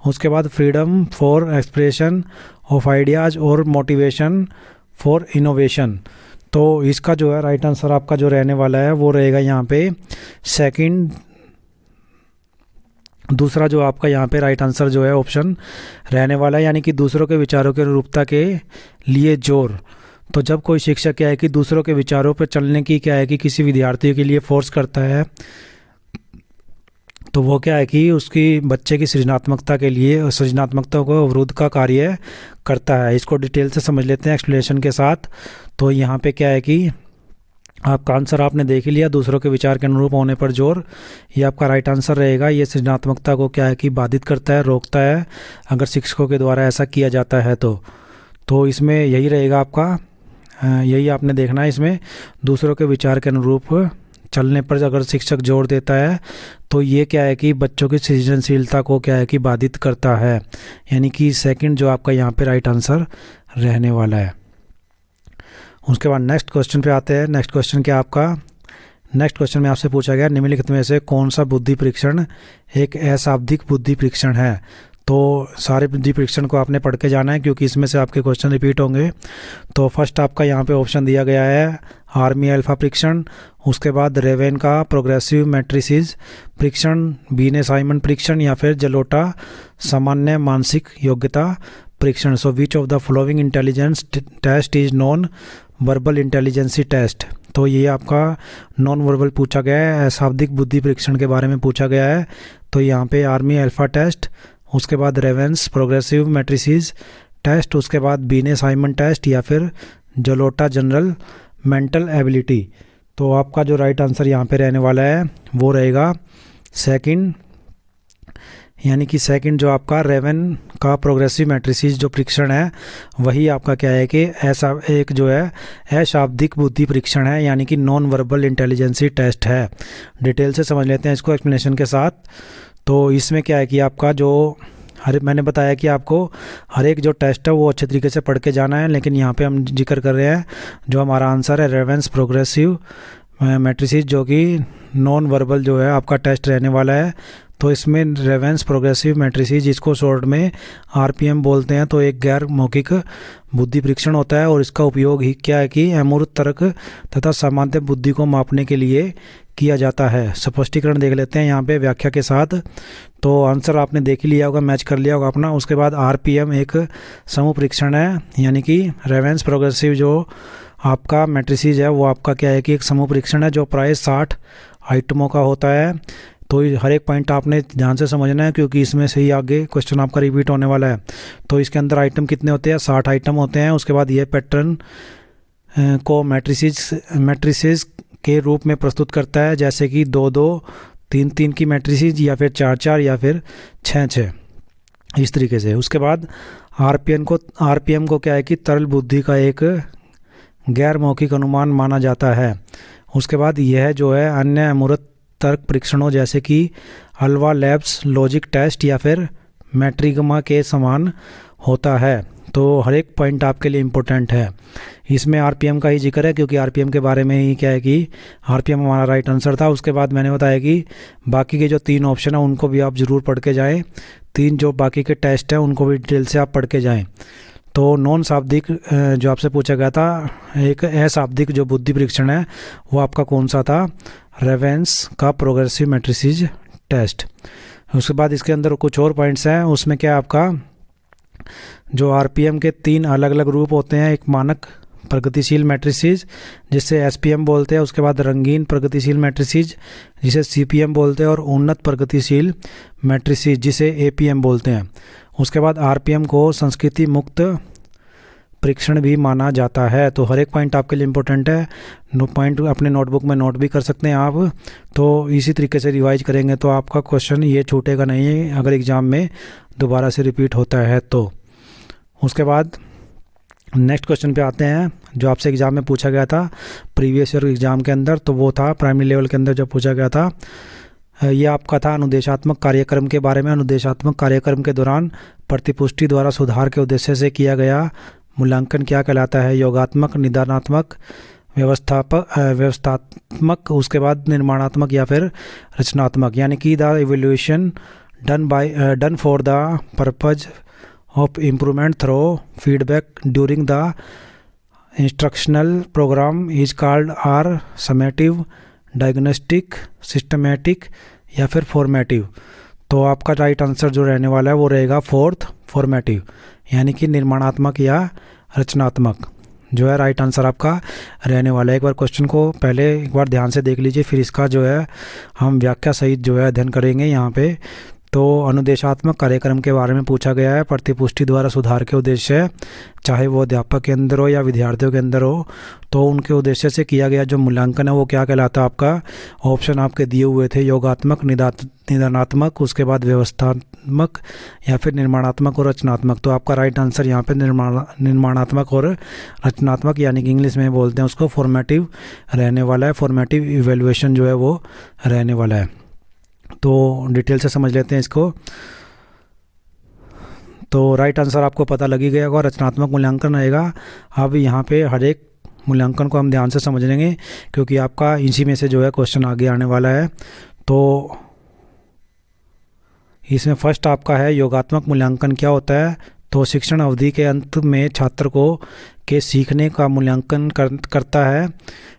उसके बाद freedom for expression of ideas और मोटिवेशन फॉर इनोवेशन। तो इसका जो है राइट आंसर आपका जो रहने वाला है वो रहेगा यहाँ पे सेकंड, दूसरा जो आपका यहाँ पे राइट आंसर जो है ऑप्शन रहने वाला है, यानी कि दूसरों के विचारों के अनुरूपता के लिए जोर। तो जब कोई शिक्षक क्या है कि दूसरों के विचारों पर चलने की क्या है कि किसी विद्यार्थी के लिए फोर्स करता है, तो वो क्या है कि उसकी बच्चे की सृजनात्मकता के लिए सृजनात्मकता को अवरुद्ध का कार्य करता है। इसको डिटेल से समझ लेते हैं एक्सप्लेनेशन के साथ। तो यहाँ पे क्या है कि आपका आंसर आपने देख ही लिया, दूसरों के विचार के अनुरूप होने पर जोर, ये आपका राइट आंसर रहेगा। ये सृजनात्मकता को क्या है कि बाधित करता है, रोकता है, अगर शिक्षकों के द्वारा ऐसा किया जाता है तो इसमें यही रहेगा आपका, यही आपने देखना है। इसमें दूसरों के विचार के अनुरूप चलने पर अगर शिक्षक जोर देता है तो ये क्या है कि बच्चों की सृजनशीलता को क्या है कि बाधित करता है, यानी कि सेकंड जो आपका यहाँ पे राइट आंसर रहने वाला है। उसके बाद नेक्स्ट क्वेश्चन पे आते हैं। नेक्स्ट क्वेश्चन क्या आपका, नेक्स्ट क्वेश्चन में आपसे पूछा गया निम्नलिखित में से कौन सा बुद्धि परीक्षण एक अशाब्दिक बुद्धि परीक्षण है। तो सारे बुद्धि परीक्षण को आपने पढ़ के जाना है क्योंकि इसमें से आपके क्वेश्चन रिपीट होंगे। तो फर्स्ट आपका यहाँ पे ऑप्शन दिया गया है आर्मी अल्फा परीक्षण, उसके बाद रेवेन का प्रोग्रेसिव मैट्रिसेस परीक्षण, बीने साइमन परीक्षण, या फिर जलोटा सामान्य मानसिक योग्यता परीक्षण। So which of the following intelligence test is non verbal intelligence test. तो ये आपका नॉन वर्बल पूछा गया है, अशाब्दिक बुद्धि परीक्षण के बारे में पूछा गया है। तो यहाँ पे आर्मी अल्फा टेस्ट, उसके बाद रेवेंस प्रोग्रेसिव मैट्रिसेस टेस्ट, उसके बाद बीने साइमन टेस्ट, या फिर जलोटा जनरल मेंटल एबिलिटी। तो आपका जो राइट आंसर यहाँ पे रहने वाला है वो रहेगा सेकंड, यानी कि सेकंड जो आपका रेवेन का प्रोग्रेसिव मैट्रिसेस जो परीक्षण है वही आपका क्या है कि ऐसा एक जो है अशाब्दिक बुद्धि परीक्षण है, यानी कि नॉन वर्बल इंटेलिजेंसी टेस्ट है। डिटेल से समझ लेते हैं इसको एक्सप्लेनेशन के साथ। तो इसमें क्या है कि आपका जो मैंने बताया कि आपको हर एक जो टेस्ट है वो अच्छे तरीके से पढ़ के जाना है, लेकिन यहाँ पे हम जिक्र कर रहे हैं जो हमारा आंसर है रेवेंस प्रोग्रेसिव मैट्रिसेस, जो कि नॉन वर्बल जो है आपका टेस्ट रहने वाला है। तो इसमें रेवेंस प्रोग्रेसिव मैट्रिसेस, जिसको शॉर्ट में आरपीएम बोलते हैं, तो एक गैर मौखिक बुद्धि परीक्षण होता है और इसका उपयोग ही क्या है कि अमूर्त तर्क तथा सामान्य बुद्धि को मापने के लिए किया जाता है। स्पष्टीकरण देख लेते हैं यहाँ पे व्याख्या के साथ। तो आंसर आपने देख ही लिया होगा, मैच कर लिया होगा अपना। उसके बाद आरपीएम एक समूह परीक्षण है, यानी कि रेवेंस प्रोग्रेसिव जो आपका मैट्रिसेस है वो आपका क्या है कि एक समूह परीक्षण है जो प्राय 60 आइटमों का होता है। तो हर एक पॉइंट आपने ध्यान से समझना है क्योंकि इसमें से ही आगे क्वेश्चन आपका रिपीट होने वाला है। तो इसके अंदर आइटम कितने होते हैं, 60 आइटम होते हैं। उसके बाद ये पैटर्न को मैट्रिसेस के रूप में प्रस्तुत करता है, जैसे कि 2-2, 3-3 की मैट्रिसेस, या फिर 4-4, या फिर 6-6, इस तरीके से। उसके बाद आरपीएम को क्या है कि तरल बुद्धि का एक गैर मौखिक अनुमान माना जाता है। उसके बाद यह जो है अन्य अमूर्त तर्क परीक्षणों जैसे कि हलवा लैब्स लॉजिक टेस्ट या फिर मैट्रिगमा के समान होता है। तो हर एक पॉइंट आपके लिए इम्पोर्टेंट है। इसमें आरपीएम का ही जिक्र है क्योंकि आरपीएम के बारे में ही क्या है कि आरपीएम हमारा राइट आंसर था। उसके बाद मैंने बताया कि बाकी के जो 3 ऑप्शन है उनको भी आप ज़रूर पढ़ के जाएं। 3 जो बाकी के टेस्ट हैं उनको भी डिटेल से आप पढ़ के जाएं। तो नॉन शाब्दिक जो आपसे पूछा गया था, एक अशाब्दिक जो बुद्धि परीक्षण है वो आपका कौन सा था? रेवेंस का प्रोग्रेसिव मैट्रिसेस टेस्ट। उसके बाद इसके अंदर कुछ और पॉइंट्स हैं, उसमें क्या आपका जो आरपीएम के 3 अलग अलग रूप होते हैं, एक मानक प्रगतिशील मैट्रिसेस जिसे एसपीएम बोलते हैं, उसके बाद रंगीन प्रगतिशील मैट्रिसेस जिसे सीपीएम बोलते हैं, और उन्नत प्रगतिशील मैट्रिसेस जिसे एपीएम बोलते हैं। उसके बाद आरपीएम को संस्कृति मुक्त परीक्षण भी माना जाता है। तो हर एक पॉइंट आपके लिए इम्पोर्टेंट है, पॉइंट अपने नोटबुक में नोट भी कर सकते हैं आप। तो इसी तरीके से रिवाइज करेंगे तो आपका क्वेश्चन ये छूटेगा नहीं अगर एग्ज़ाम में दोबारा से रिपीट होता है तो। उसके बाद नेक्स्ट क्वेश्चन पे आते हैं जो आपसे एग्ज़ाम में पूछा गया था प्रीवियस ईयर एग्ज़ाम के अंदर, तो वो था प्राइमरी लेवल के अंदर जो पूछा गया था, ये आपका था अनुदेशात्मक कार्यक्रम के बारे में। अनुदेशात्मक कार्यक्रम के दौरान प्रतिपुष्टि द्वारा सुधार के उद्देश्य से किया गया मूल्यांकन क्या कहलाता है? योगात्मक, निदानात्मक, व्यवस्थात्मक, उसके बाद निर्माणात्मक या फिर रचनात्मक। यानी कि the evaluation done for the purpose of improvement through feedback during the instructional programme is called are summative, diagnostic, systematic या फिर फॉर्मेटिव। तो आपका राइट आंसर जो रहने वाला है वो रहेगा फोर्थ, फॉर्मेटिव, यानी कि निर्माणात्मक या रचनात्मक जो है राइट आंसर आपका रहने वाला है। एक बार क्वेश्चन को पहले एक बार ध्यान से देख लीजिए, फिर इसका जो है हम व्याख्या सहित जो है अध्ययन करेंगे यहाँ पे। तो अनुदेशात्मक कार्यक्रम के बारे में पूछा गया है, प्रतिपुष्टि द्वारा सुधार के उद्देश्य, चाहे वो अध्यापक के अंदर हो या विद्यार्थियों के अंदर हो, तो उनके उद्देश्य से किया गया जो मूल्यांकन है वो क्या कहलाता है आपका? ऑप्शन आपके दिए हुए थे, योगात्मक, निदानात्मक, उसके बाद व्यवस्थात्मक या फिर निर्माणात्मक और रचनात्मक। तो आपका राइट आंसर यहाँ पे निर्माणात्मक और रचनात्मक, यानी कि इंग्लिश में बोलते हैं उसको फॉर्मेटिव रहने वाला है। फॉर्मेटिव इवैल्यूएशन जो है वो रहने वाला है। तो डिटेल से समझ लेते हैं इसको। तो राइट आंसर आपको पता लग ही गया होगा, रचनात्मक मूल्यांकन रहेगा। अब यहाँ पे हर एक मूल्यांकन को हम ध्यान से समझ लेंगे क्योंकि आपका इसी में से जो है क्वेश्चन आगे आने वाला है। तो इसमें फर्स्ट आपका है योगात्मक मूल्यांकन क्या होता है? तो शिक्षण अवधि के अंत में छात्र को के सीखने का मूल्यांकन करता है।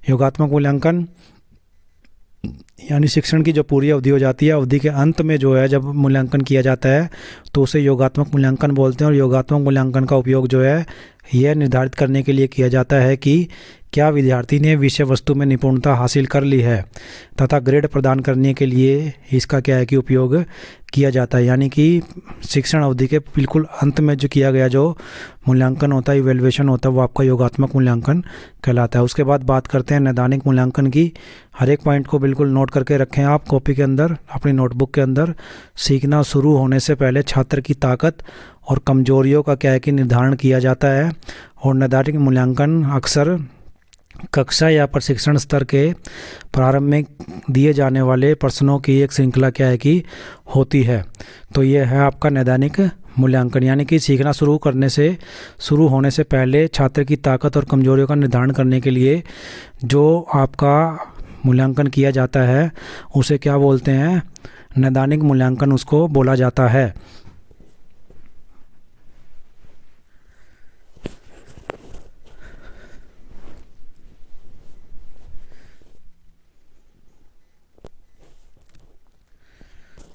योगात्मक मूल्यांकन यानी शिक्षण की जो पूरी अवधि हो जाती है, अवधि के अंत में जो है जब मूल्यांकन किया जाता है तो उसे योगात्मक मूल्यांकन बोलते हैं। और योगात्मक मूल्यांकन का उपयोग जो है यह निर्धारित करने के लिए किया जाता है कि क्या विद्यार्थी ने विषय वस्तु में निपुणता हासिल कर ली है, तथा ग्रेड प्रदान करने के लिए इसका क्या है कि उपयोग किया जाता है। यानी कि शिक्षण अवधि के बिल्कुल अंत में जो किया गया जो मूल्यांकन होता है, इवैल्यूएशन होता है, वो आपका योगात्मक मूल्यांकन कहलाता है। उसके बाद बात करते हैं नैदानिक मूल्यांकन की। हर एक पॉइंट को बिल्कुल नोट करके रखें आप कॉपी के अंदर, अपनी नोटबुक के अंदर। सीखना शुरू होने से पहले छात्र की ताकत और कमजोरियों का क्या है कि निर्धारण किया जाता है। और नैदानिक मूल्यांकन अक्सर कक्षा या प्रशिक्षण स्तर के प्रारंभ में दिए जाने वाले प्रश्नों की एक श्रृंखला क्या है कि होती है। तो ये है आपका नैदानिक मूल्यांकन, यानी कि सीखना शुरू होने से पहले छात्र की ताकत और कमजोरियों का निर्धारण करने के लिए जो आपका मूल्यांकन किया जाता है उसे क्या बोलते हैं? नैदानिक मूल्यांकन उसको बोला जाता है।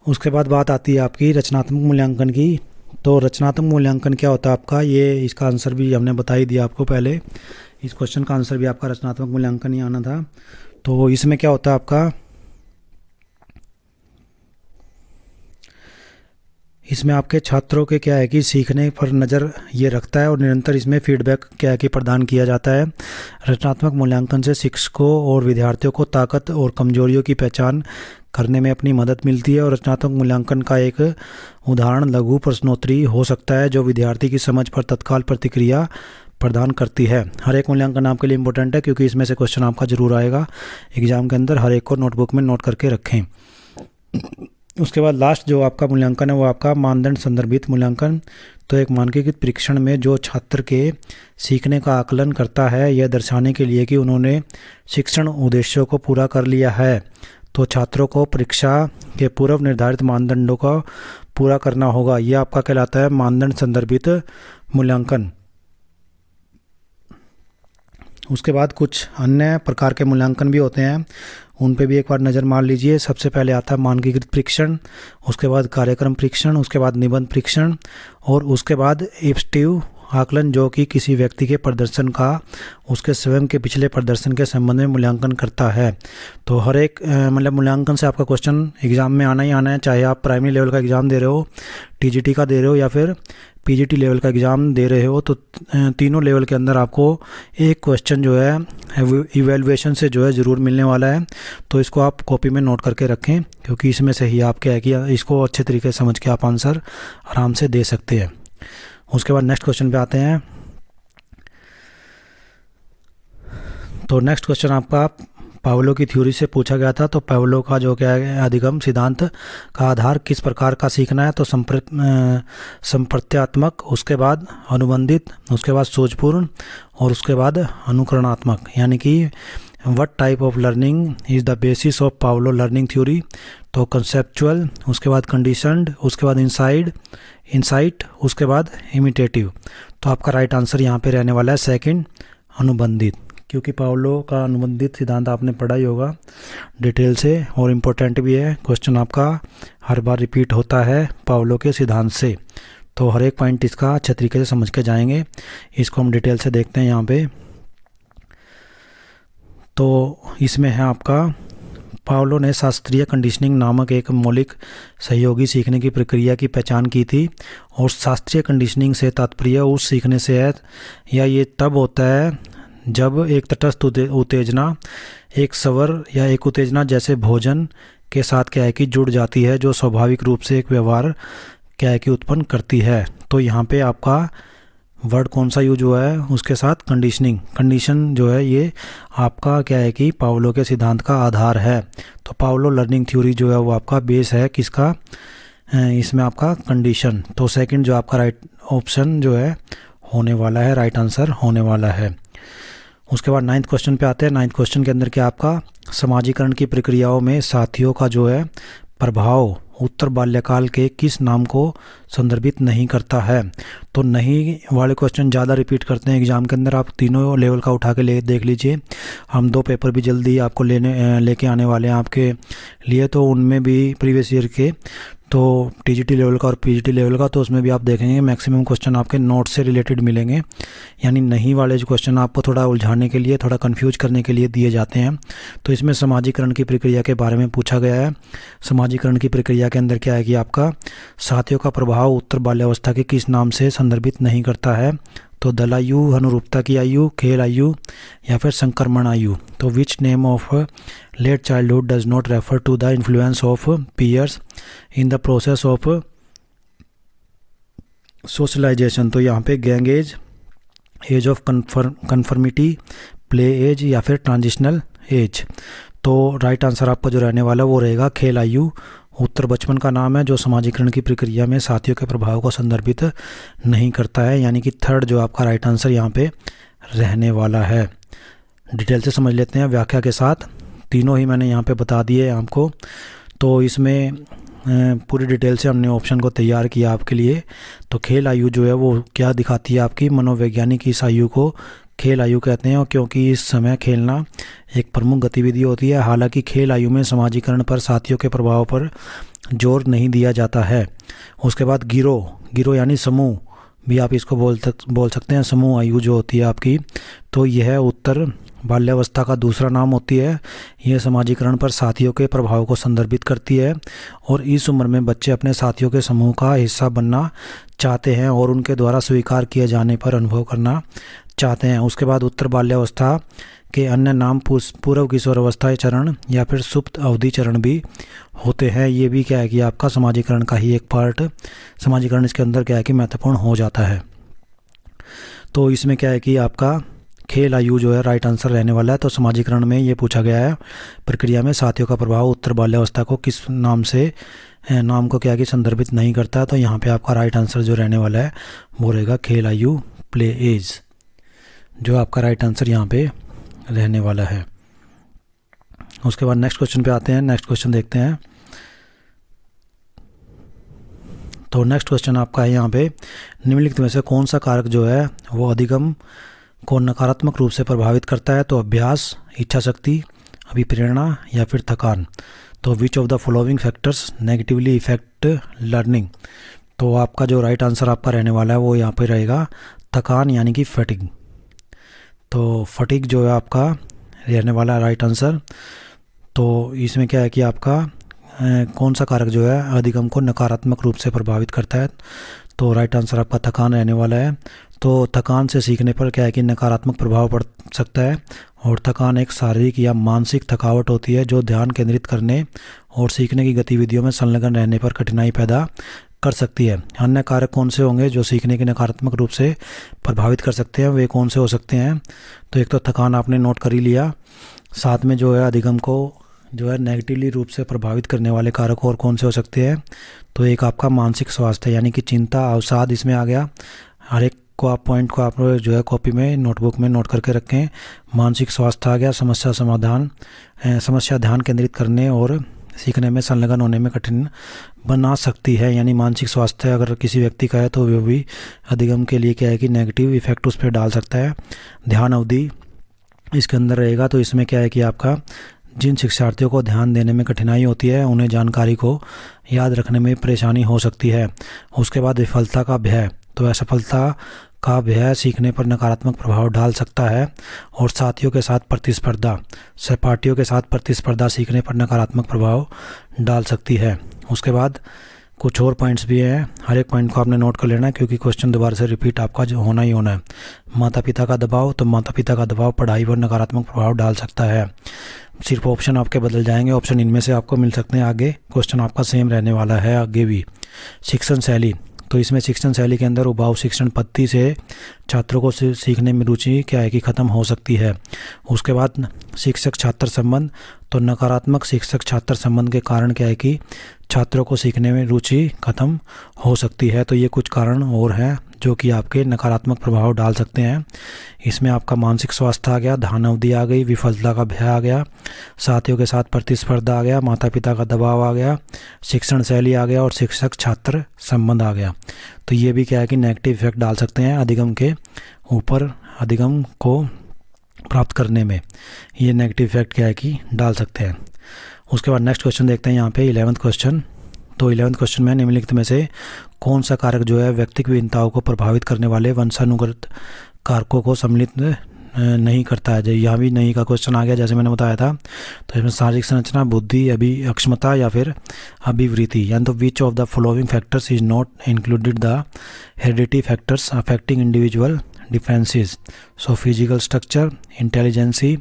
उसके बाद बात आती है आपकी रचनात्मक मूल्यांकन की। तो रचनात्मक मूल्यांकन क्या होता है आपका? ये इसका आंसर भी हमने बता ही दिया आपको पहले। इस क्वेश्चन का आंसर भी आपका रचनात्मक मूल्यांकन ही आना था। तो इसमें क्या होता है आपका? इसमें आपके छात्रों के क्या है कि सीखने पर नज़र ये रखता है और निरंतर इसमें फीडबैक क्या है कि प्रदान किया जाता है। रचनात्मक मूल्यांकन से शिक्षकों और विद्यार्थियों को ताकत और कमजोरियों की पहचान करने में अपनी मदद मिलती है। और रचनात्मक मूल्यांकन का एक उदाहरण लघु प्रश्नोत्तरी हो सकता है जो विद्यार्थी की समझ पर तत्काल प्रतिक्रिया प्रदान करती है। हर एक मूल्यांकन आपके लिए इम्पोर्टेंट है क्योंकि इसमें से क्वेश्चन आपका जरूर आएगा एग्जाम के अंदर। हर एक को नोटबुक में नोट करके रखें। उसके बाद लास्ट जो आपका मूल्यांकन है वो आपका मानदंड संदर्भित मूल्यांकन। तो एक मानकीकृत परीक्षण में जो छात्र के सीखने का आकलन करता है यह दर्शाने के लिए कि उन्होंने शिक्षण उद्देश्यों को पूरा कर लिया है, तो छात्रों को परीक्षा के पूर्व निर्धारित मानदंडों का पूरा करना होगा। यह आपका कहलाता है मानदंड संदर्भित मूल्यांकन। उसके बाद कुछ अन्य प्रकार के मूल्यांकन भी होते हैं, उन पे भी एक बार नज़र मार लीजिए। सबसे पहले आता है मानकीकृत परीक्षण, उसके बाद कार्यक्रम परीक्षण, उसके बाद निबंध परीक्षण और उसके बाद एब्स्टिव आकलन, जो कि किसी व्यक्ति के प्रदर्शन का उसके स्वयं के पिछले प्रदर्शन के संबंध में मूल्यांकन करता है। तो हर एक मतलब मूल्यांकन से आपका क्वेश्चन एग्ज़ाम में आना ही आना है, चाहे आप प्राइमरी लेवल का एग्ज़ाम दे रहे हो, टीजीटी का दे रहे हो या फिर पीजीटी लेवल का एग्ज़ाम दे रहे हो, तो तीनों लेवल के अंदर आपको एक क्वेश्चन जो है इवैल्यूएशन से जो है ज़रूर मिलने वाला है। तो इसको आप कॉपी में नोट करके रखें, क्योंकि इसमें से ही आप क्या है कि इसको अच्छे तरीके से समझ के आप आंसर आराम से दे सकते हैं। उसके बाद नेक्स्ट क्वेश्चन पे आते हैं। तो नेक्स्ट क्वेश्चन आपका पावलो की थ्योरी से पूछा गया था। तो पावलो का जो क्या है अधिगम सिद्धांत का आधार किस प्रकार का सीखना है, तो संप्रत्यात्मक, उसके बाद अनुबंधित, उसके बाद सोचपूर्ण और उसके बाद अनुकरणात्मक, यानी कि what type of learning is the basis of Pavlov learning theory. तो कंसेप्चुअल, उसके बाद कंडीशनड, उसके बाद इंसाइट, उसके बाद इमिटेटिव। तो आपका राइट आंसर यहाँ पे रहने वाला है सेकंड, अनुबंधित, क्योंकि पावलो का अनुबंधित सिद्धांत आपने पढ़ा ही होगा डिटेल से और इम्पोर्टेंट भी है। क्वेश्चन आपका हर बार रिपीट होता है पावलो के सिद्धांत से, तो हर एक पॉइंट इसका अच्छे तरीके से समझ के जाएंगे। इसको हम डिटेल से देखते हैं यहाँ पे। तो इसमें है आपका पावलो ने शास्त्रीय कंडीशनिंग नामक एक मौलिक सहयोगी सीखने की प्रक्रिया की पहचान की थी, और शास्त्रीय कंडीशनिंग से तात्पर्य उस सीखने से है या ये तब होता है जब एक तटस्थ उत्तेजना एक स्वर या एक उत्तेजना जैसे भोजन के साथ क्या है कि जुड़ जाती है, जो स्वाभाविक रूप से एक व्यवहार क्या है कि उत्पन्न करती है। तो यहाँ पे आपका वर्ड कौन सा यूज हुआ है, उसके साथ कंडीशनिंग, कंडीशन जो है ये आपका क्या है कि पावलो के सिद्धांत का आधार है। तो पावलो लर्निंग थ्योरी जो है वो आपका बेस है किसका, इसमें आपका कंडीशन। तो सेकंड जो आपका राइट ऑप्शन जो है होने वाला है, राइट आंसर होने वाला है। उसके बाद 9th क्वेश्चन पे आते हैं। 9th क्वेश्चन के अंदर क्या आपका समाजीकरण की प्रक्रियाओं में साथियों का जो है प्रभाव उत्तर बाल्यकाल के किस नाम को संदर्भित नहीं करता है। तो नहीं वाले क्वेश्चन ज़्यादा रिपीट करते हैं एग्जाम के अंदर, आप तीनों लेवल का उठा के देख लीजिए। हम 2 पेपर भी जल्दी आपको लेके आने वाले हैं आपके लिए, तो उनमें भी प्रीवियस ईयर के, तो टीजीटी लेवल का और पीजीटी लेवल का, तो उसमें भी आप देखेंगे मैक्सिमम क्वेश्चन आपके नोट से रिलेटेड मिलेंगे। यानी नहीं वाले जो क्वेश्चन आपको थोड़ा उलझाने के लिए, थोड़ा कंफ्यूज करने के लिए दिए जाते हैं। तो इसमें समाजीकरण की प्रक्रिया के बारे में पूछा गया है। समाजीकरण की प्रक्रिया के अंदर क्या है कि आपका साथियों का प्रभाव उत्तर बाल्यावस्था के किस नाम से संदर्भित नहीं करता है। तो दलायु, अनुरूपता की आयु, खेल आयु या फिर संक्रमण आयु। तो which name of late childhood does not refer to the influence of peers in the process of socialisation. तो यहाँ पे gang age, age of conformity, play age या फिर ट्रांजिशनल एज। तो राइट आंसर आपका जो रहने वाला वो रहेगा खेल आयु। उत्तर बचपन का नाम है जो समाजीकरण की प्रक्रिया में साथियों के प्रभाव को संदर्भित नहीं करता है, यानी कि थर्ड जो आपका राइट आंसर यहाँ पे रहने वाला है। डिटेल से समझ लेते हैं व्याख्या के साथ, तीनों ही मैंने यहाँ पे बता दिए आपको। तो इसमें पूरी डिटेल से हमने ऑप्शन को तैयार किया आपके लिए। तो खेल आयु जो है वो क्या दिखाती है आपकी, मनोवैज्ञानिक इस आयु को खेल आयु कहते हैं, और क्योंकि इस समय खेलना एक प्रमुख गतिविधि होती है। हालांकि खेल आयु में समाजीकरण पर साथियों के प्रभाव पर जोर नहीं दिया जाता है। उसके बाद गिरोह यानी समूह भी आप इसको बोल सकते हैं, समूह आयु जो होती है आपकी, तो यह उत्तर बाल्यावस्था का दूसरा नाम होती है। यह समाजीकरण पर साथियों के प्रभाव को संदर्भित करती है, और इस उम्र में बच्चे अपने साथियों के समूह का हिस्सा बनना चाहते हैं और उनके द्वारा स्वीकार किए जाने पर अनुभव करना चाहते हैं। उसके बाद उत्तर बाल्यावस्था के अन्य नाम पूर्व किशोरावस्था चरण या फिर सुप्त अवधि चरण भी होते हैं। ये भी क्या है कि आपका समाजीकरण का ही एक पार्ट, समाजीकरण इसके अंदर क्या है कि महत्वपूर्ण हो जाता है। तो इसमें क्या है कि आपका खेल आयु जो है राइट आंसर रहने वाला है। तो समाजीकरण में ये पूछा गया है प्रक्रिया में साथियों का प्रभाव उत्तर बाल्यावस्था को किस नाम को क्या है कि संदर्भित नहीं करता है। तो यहाँ पे आपका राइट आंसर जो रहने वाला है वो रहेगा खेल आयु, प्ले एज, जो आपका राइट आंसर यहाँ पे रहने वाला है। उसके बाद नेक्स्ट क्वेश्चन पे आते हैं। नेक्स्ट क्वेश्चन देखते हैं। तो नेक्स्ट क्वेश्चन आपका है यहाँ पे, निम्नलिखित में से कौन सा कारक जो है वो अधिगम को नकारात्मक रूप से प्रभावित करता है, तो अभ्यास, इच्छा शक्ति, अभिप्रेरणा या फिर थकान। तो which of the following factors negatively effect learning. तो आपका जो राइट आंसर आपका रहने वाला है वो यहाँ पे रहेगा थकान, यानी कि फटीग। तो फटीग जो है आपका रहने वाला है राइट आंसर। तो इसमें क्या है कि आपका कौन सा कारक जो है अधिगम को नकारात्मक रूप से प्रभावित करता है, तो राइट आंसर आपका थकान रहने वाला है। तो थकान से सीखने पर क्या है कि नकारात्मक प्रभाव पड़ सकता है, और थकान एक शारीरिक या मानसिक थकावट होती है जो ध्यान केंद्रित करने और सीखने की गतिविधियों में संलग्न रहने पर कठिनाई पैदा कर सकती है। अन्य कारक कौन से होंगे जो सीखने के नकारात्मक रूप से प्रभावित कर सकते हैं, वे कौन से हो सकते हैं। तो एक तो थकान आपने नोट कर ही लिया, साथ में जो है अधिगम को जो है नेगेटिवली रूप से प्रभावित करने वाले कारक और कौन से हो सकते हैं। तो एक आपका मानसिक स्वास्थ्य यानी कि चिंता, अवसाद इसमें आ गया। हर एक को आप पॉइंट को आप जो है कॉपी में, नोटबुक में नोट करके रखें। मानसिक स्वास्थ्य आ गया, समस्या ध्यान केंद्रित करने और सीखने में संलग्न होने में कठिन बना सकती है, यानी मानसिक स्वास्थ्य अगर किसी व्यक्ति का है तो वो भी अधिगम के लिए क्या है कि नेगेटिव इफेक्ट उस पर डाल सकता है। ध्यान अवधि इसके अंदर रहेगा, तो इसमें क्या है कि आपका जिन शिक्षार्थियों को ध्यान देने में कठिनाई होती है उन्हें जानकारी को याद रखने में परेशानी हो सकती है। उसके बाद विफलता का भय, तो असफलता का भय सीखने पर नकारात्मक प्रभाव डाल सकता है। और साथियों के साथ प्रतिस्पर्धा, सहपाठियों के साथ प्रतिस्पर्धा सीखने पर नकारात्मक प्रभाव डाल सकती है। उसके बाद कुछ और पॉइंट्स भी हैं, हर एक पॉइंट को आपने नोट कर लेना है क्योंकि क्वेश्चन दोबारा से रिपीट आपका जो होना ही होना है। माता पिता का दबाव, तो माता पिता का दबाव पढ़ाई पर नकारात्मक प्रभाव डाल सकता है। सिर्फ ऑप्शन आपके बदल जाएंगे, ऑप्शन इनमें से आपको मिल सकते हैं, आगे क्वेश्चन आपका सेम रहने वाला है आगे भी। शिक्षण शैली, तो इसमें शिक्षण शैली के अंदर उबाऊ शिक्षण पद्धति से छात्रों को सीखने में रुचि क्या है कि ख़त्म हो सकती है। उसके बाद शिक्षक छात्र संबंध, तो नकारात्मक शिक्षक छात्र संबंध के कारण क्या है कि छात्रों को सीखने में रुचि ख़त्म हो सकती है। तो ये कुछ कारण और हैं जो कि आपके नकारात्मक प्रभाव डाल सकते हैं। इसमें आपका मानसिक स्वास्थ्य आ गया, ध्यान अवधि आ गई, विफलता का भय आ गया, साथियों के साथ प्रतिस्पर्धा आ गया, माता पिता का दबाव आ गया, शिक्षण शैली आ गया और शिक्षक छात्र संबंध आ गया। तो ये भी क्या है कि नेगेटिव इफेक्ट डाल सकते हैं अधिगम के ऊपर, अधिगम को प्राप्त करने में ये नेगेटिव इफेक्ट क्या है कि डाल सकते हैं। उसके बाद नेक्स्ट क्वेश्चन देखते हैं यहाँ पे 11th क्वेश्चन। तो 11th क्वेश्चन में निम्नलिखित में से कौन सा कारक जो है व्यक्तिगत भिन्नताओं को प्रभावित करने वाले वंशानुगत कारकों को सम्मिलित नहीं करता है। यहाँ भी नहीं का क्वेश्चन आ गया जैसे मैंने बताया था। तो इसमें शारीरिक संरचना, बुद्धि, अक्षमता या फिर अभिवृत्ति, यानी तो which of the following factors is not included the heredity factors affecting individual differences. So physical structure, intelligence,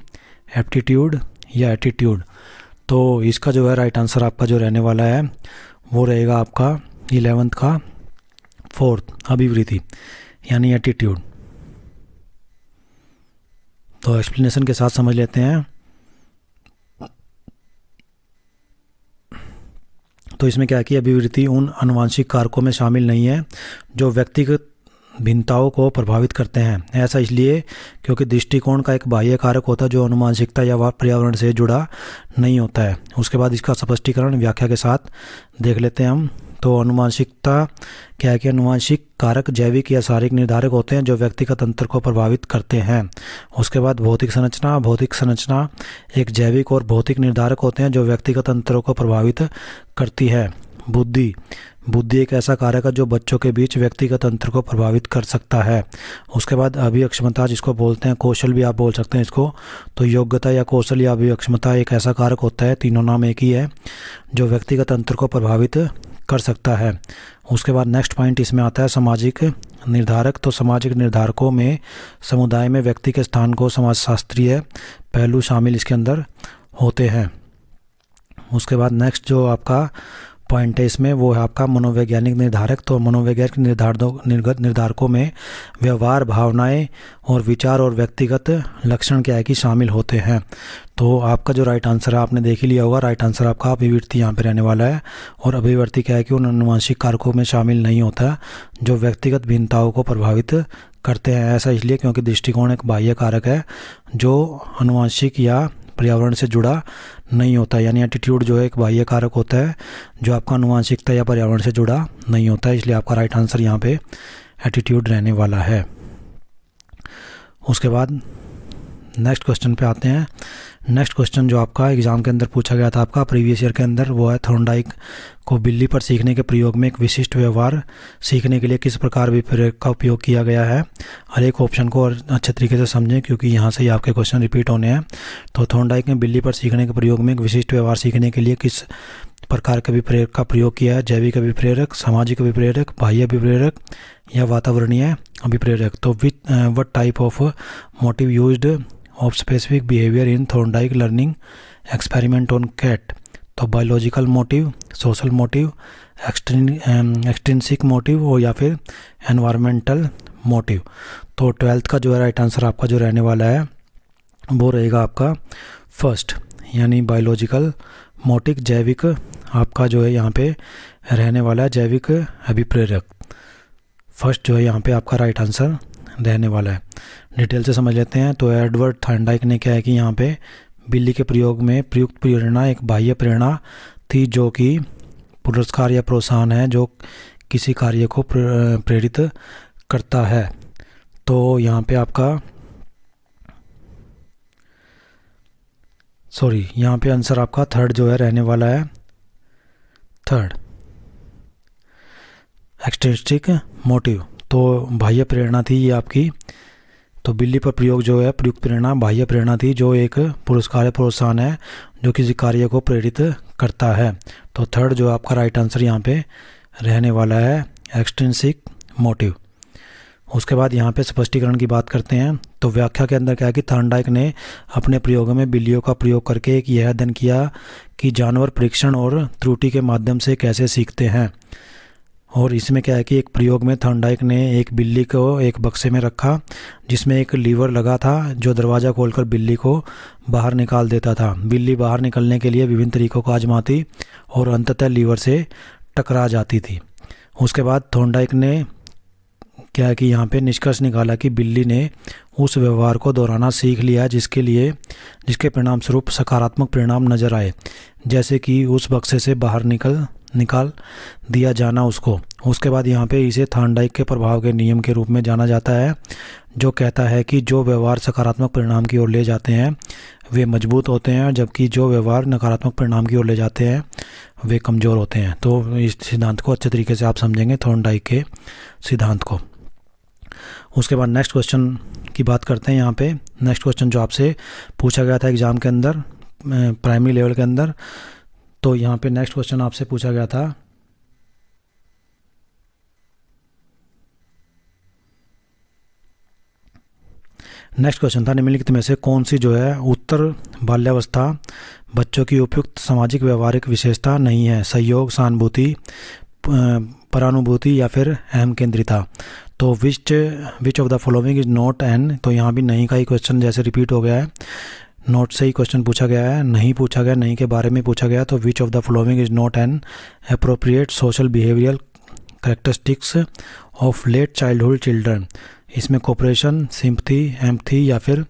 aptitude या एटीट्यूड। तो इसका जो है राइट आंसर आपका जो रहने वाला है वो रहेगा आपका 11th का 4th, अभिवृत्ति यानी एटीट्यूड। तो एक्सप्लेनेशन के साथ समझ लेते हैं। तो इसमें क्या है कि अभिवृत्ति उन आनुवंशिक कारकों में शामिल नहीं है जो व्यक्तिगत भिन्नताओं को प्रभावित करते हैं। ऐसा इसलिए क्योंकि दृष्टिकोण का एक बाह्य कारक होता है जो आनुवंशिकता या पर्यावरण से जुड़ा नहीं होता है। उसके बाद इसका स्पष्टीकरण व्याख्या के साथ देख लेते हैं हम। तो आनुवंशिकता क्या है कि आनुवंशिक कारक जैविक या शारीरिक निर्धारक होते हैं जो व्यक्तिगत तंत्र को प्रभावित करते हैं। उसके बाद भौतिक संरचना एक जैविक और भौतिक निर्धारक होते हैं जो व्यक्तिगत तंत्रों को प्रभावित करती है। बुद्धि एक ऐसा कारक है जो बच्चों के बीच व्यक्तिगत तंत्र को प्रभावित कर सकता है। उसके बाद अभिक्षमता, जिसको बोलते हैं कौशल भी आप बोल सकते हैं इसको। तो योग्यता या कौशल या अभिक्षमता एक ऐसा कारक होता है, तीनों नाम एक ही है, जो व्यक्तिगत तंत्र को प्रभावित कर सकता है। उसके बाद नेक्स्ट पॉइंट इसमें आता है सामाजिक निर्धारक। तो सामाजिक निर्धारकों में समुदाय में व्यक्ति के स्थान को समाजशास्त्रीय पहलू शामिल इसके अंदर होते हैं। उसके बाद नेक्स्ट जो आपका पॉइंट है इसमें वो है आपका मनोवैज्ञानिक निर्धारक। तो मनोवैज्ञानिक निर्धारकों में व्यवहार, भावनाएं और विचार और व्यक्तिगत लक्षण क्या है कि शामिल होते हैं। तो आपका जो राइट आंसर है आपने देख ही लिया होगा, राइट आंसर आपका अभिवृत्ति यहाँ पे रहने वाला है। और अभिवृत्ति क्या है कि उन आनुवंशिक कारकों में शामिल नहीं होता जो व्यक्तिगत भिन्नताओं को प्रभावित करते हैं। ऐसा इसलिए क्योंकि दृष्टिकोण एक बाह्य कारक है जो आनुवंशिक या पर्यावरण से जुड़ा नहीं होता, यानी एटीट्यूड जो है एक बाह्य कारक होता है जो आपका आनुवंशिकता या पर्यावरण से जुड़ा नहीं होता है। इसलिए आपका राइट आंसर यहाँ पे एटीट्यूड रहने वाला है। उसके बाद नेक्स्ट क्वेश्चन पे आते हैं। नेक्स्ट क्वेश्चन जो आपका एग्ज़ाम के अंदर पूछा गया था आपका प्रीवियस ईयर के अंदर, वो है थॉर्नडाइक को बिल्ली पर सीखने के प्रयोग में एक विशिष्ट व्यवहार सीखने के लिए किस प्रकार विप्रयोग का उपयोग किया गया है। हर एक ऑप्शन को और अच्छे तरीके से समझें क्योंकि यहाँ से ही आपके क्वेश्चन रिपीट होने हैं। तो थॉर्नडाइक ने बिल्ली पर सीखने के प्रयोग में एक विशिष्ट व्यवहार सीखने के लिए किस प्रकार के अभिप्रेरक का प्रयोग किया है। जैविक अभिप्रेरक, सामाजिक अभिप्रेरक, बाह्य अभिप्रेरक या वातावरणीय अभिप्रेरक। तो what type of motive used of specific behaviour in Thorndike learning experiment on cat. तो biological motive, social motive, extrinsic motive और या फिर एनवायरमेंटल मोटिव। तो 12th का जो है राइट आंसर आपका जो रहने वाला है वो रहेगा आपका फर्स्ट, यानी बायोलॉजिकल मोटिव, जैविक आपका जो है यहाँ पे रहने वाला है जैविक अभिप्रेरक। फर्स्ट जो है यहाँ पे आपका राइट आंसर रहने वाला है। डिटेल से समझ लेते हैं। तो एडवर्ड थॉर्नडाइक ने क्या है कि यहाँ पे बिल्ली के प्रयोग में प्रयुक्त प्रेरणा एक बाह्य प्रेरणा थी जो कि पुरस्कार या प्रोत्साहन है जो किसी कार्य को प्रेरित करता है। तो यहाँ पे आपका यहाँ पे आंसर आपका थर्ड जो है रहने वाला है, थर्ड एक्सट्रिंसिक मोटिव। तो बाह्य प्रेरणा थी ये आपकी। तो बिल्ली पर प्रयोग जो है प्रयुक्त प्रेरणा बाह्य प्रेरणा थी जो एक पुरस्कार प्रोत्साहन है जो किसी कार्य को प्रेरित करता है। तो थर्ड जो आपका राइट आंसर यहाँ पे रहने वाला है एक्सट्रिंसिक मोटिव। उसके बाद यहाँ पे स्पष्टीकरण की बात करते हैं। तो व्याख्या के अंदर क्या है कि थॉर्नडाइक ने अपने प्रयोगों में बिल्लियों का प्रयोग करके एक यह अध्ययन किया कि जानवर परीक्षण और त्रुटि के माध्यम से कैसे सीखते हैं। और इसमें क्या है कि एक प्रयोग में थॉर्नडाइक ने एक बिल्ली को एक बक्से में रखा जिसमें एक लीवर लगा था जो दरवाज़ा खोलकर बिल्ली को बाहर निकाल देता था। बिल्ली बाहर निकलने के लिए विभिन्न तरीकों को आजमाती और अंततः लीवर से टकरा जाती थी। उसके बाद थॉर्नडाइक ने क्या है कि यहाँ पे निष्कर्ष निकाला कि बिल्ली ने उस व्यवहार को दोहराना सीख लिया जिसके परिणाम स्वरूप सकारात्मक परिणाम नजर आए, जैसे कि उस बक्से से बाहर निकाल दिया जाना उसको। उसके बाद यहाँ पे इसे थॉर्नडाइक के प्रभाव के नियम के रूप में जाना जाता है जो कहता है कि जो व्यवहार सकारात्मक परिणाम की ओर ले जाते हैं वे मजबूत होते हैं जबकि जो व्यवहार नकारात्मक परिणाम की ओर ले जाते हैं वे कमज़ोर होते हैं। तो इस सिद्धांत को अच्छे तरीके से आप समझेंगे थॉर्नडाइक के सिद्धांत को। उसके बाद नेक्स्ट क्वेश्चन की बात करते हैं। यहाँ पे नेक्स्ट क्वेश्चन जो आपसे पूछा गया था एग्ज़ाम के अंदर प्राइमरी लेवल के अंदर। तो यहाँ पे नेक्स्ट क्वेश्चन आपसे पूछा गया था नेक्स्ट क्वेश्चन था निम्नलिखित में से कौन सी जो है उत्तर बाल्यावस्था बच्चों की उपयुक्त सामाजिक व्यवहारिक विशेषता नहीं है। सहयोग, सहानुभूति, परानुभूति या फिर अहम केंद्रिता। तो which of the following is not N. तो यहाँ भी नहीं का ही क्वेश्चन जैसे रिपीट हो गया है, नोट से ही क्वेश्चन पूछा गया है, नहीं पूछा गया, नहीं के बारे में पूछा गया। तो which of the following is not an appropriate social behavioural characteristics of late childhood children. इसमें कोऑपरेशन, सिंपथी, एम्पथी या फिर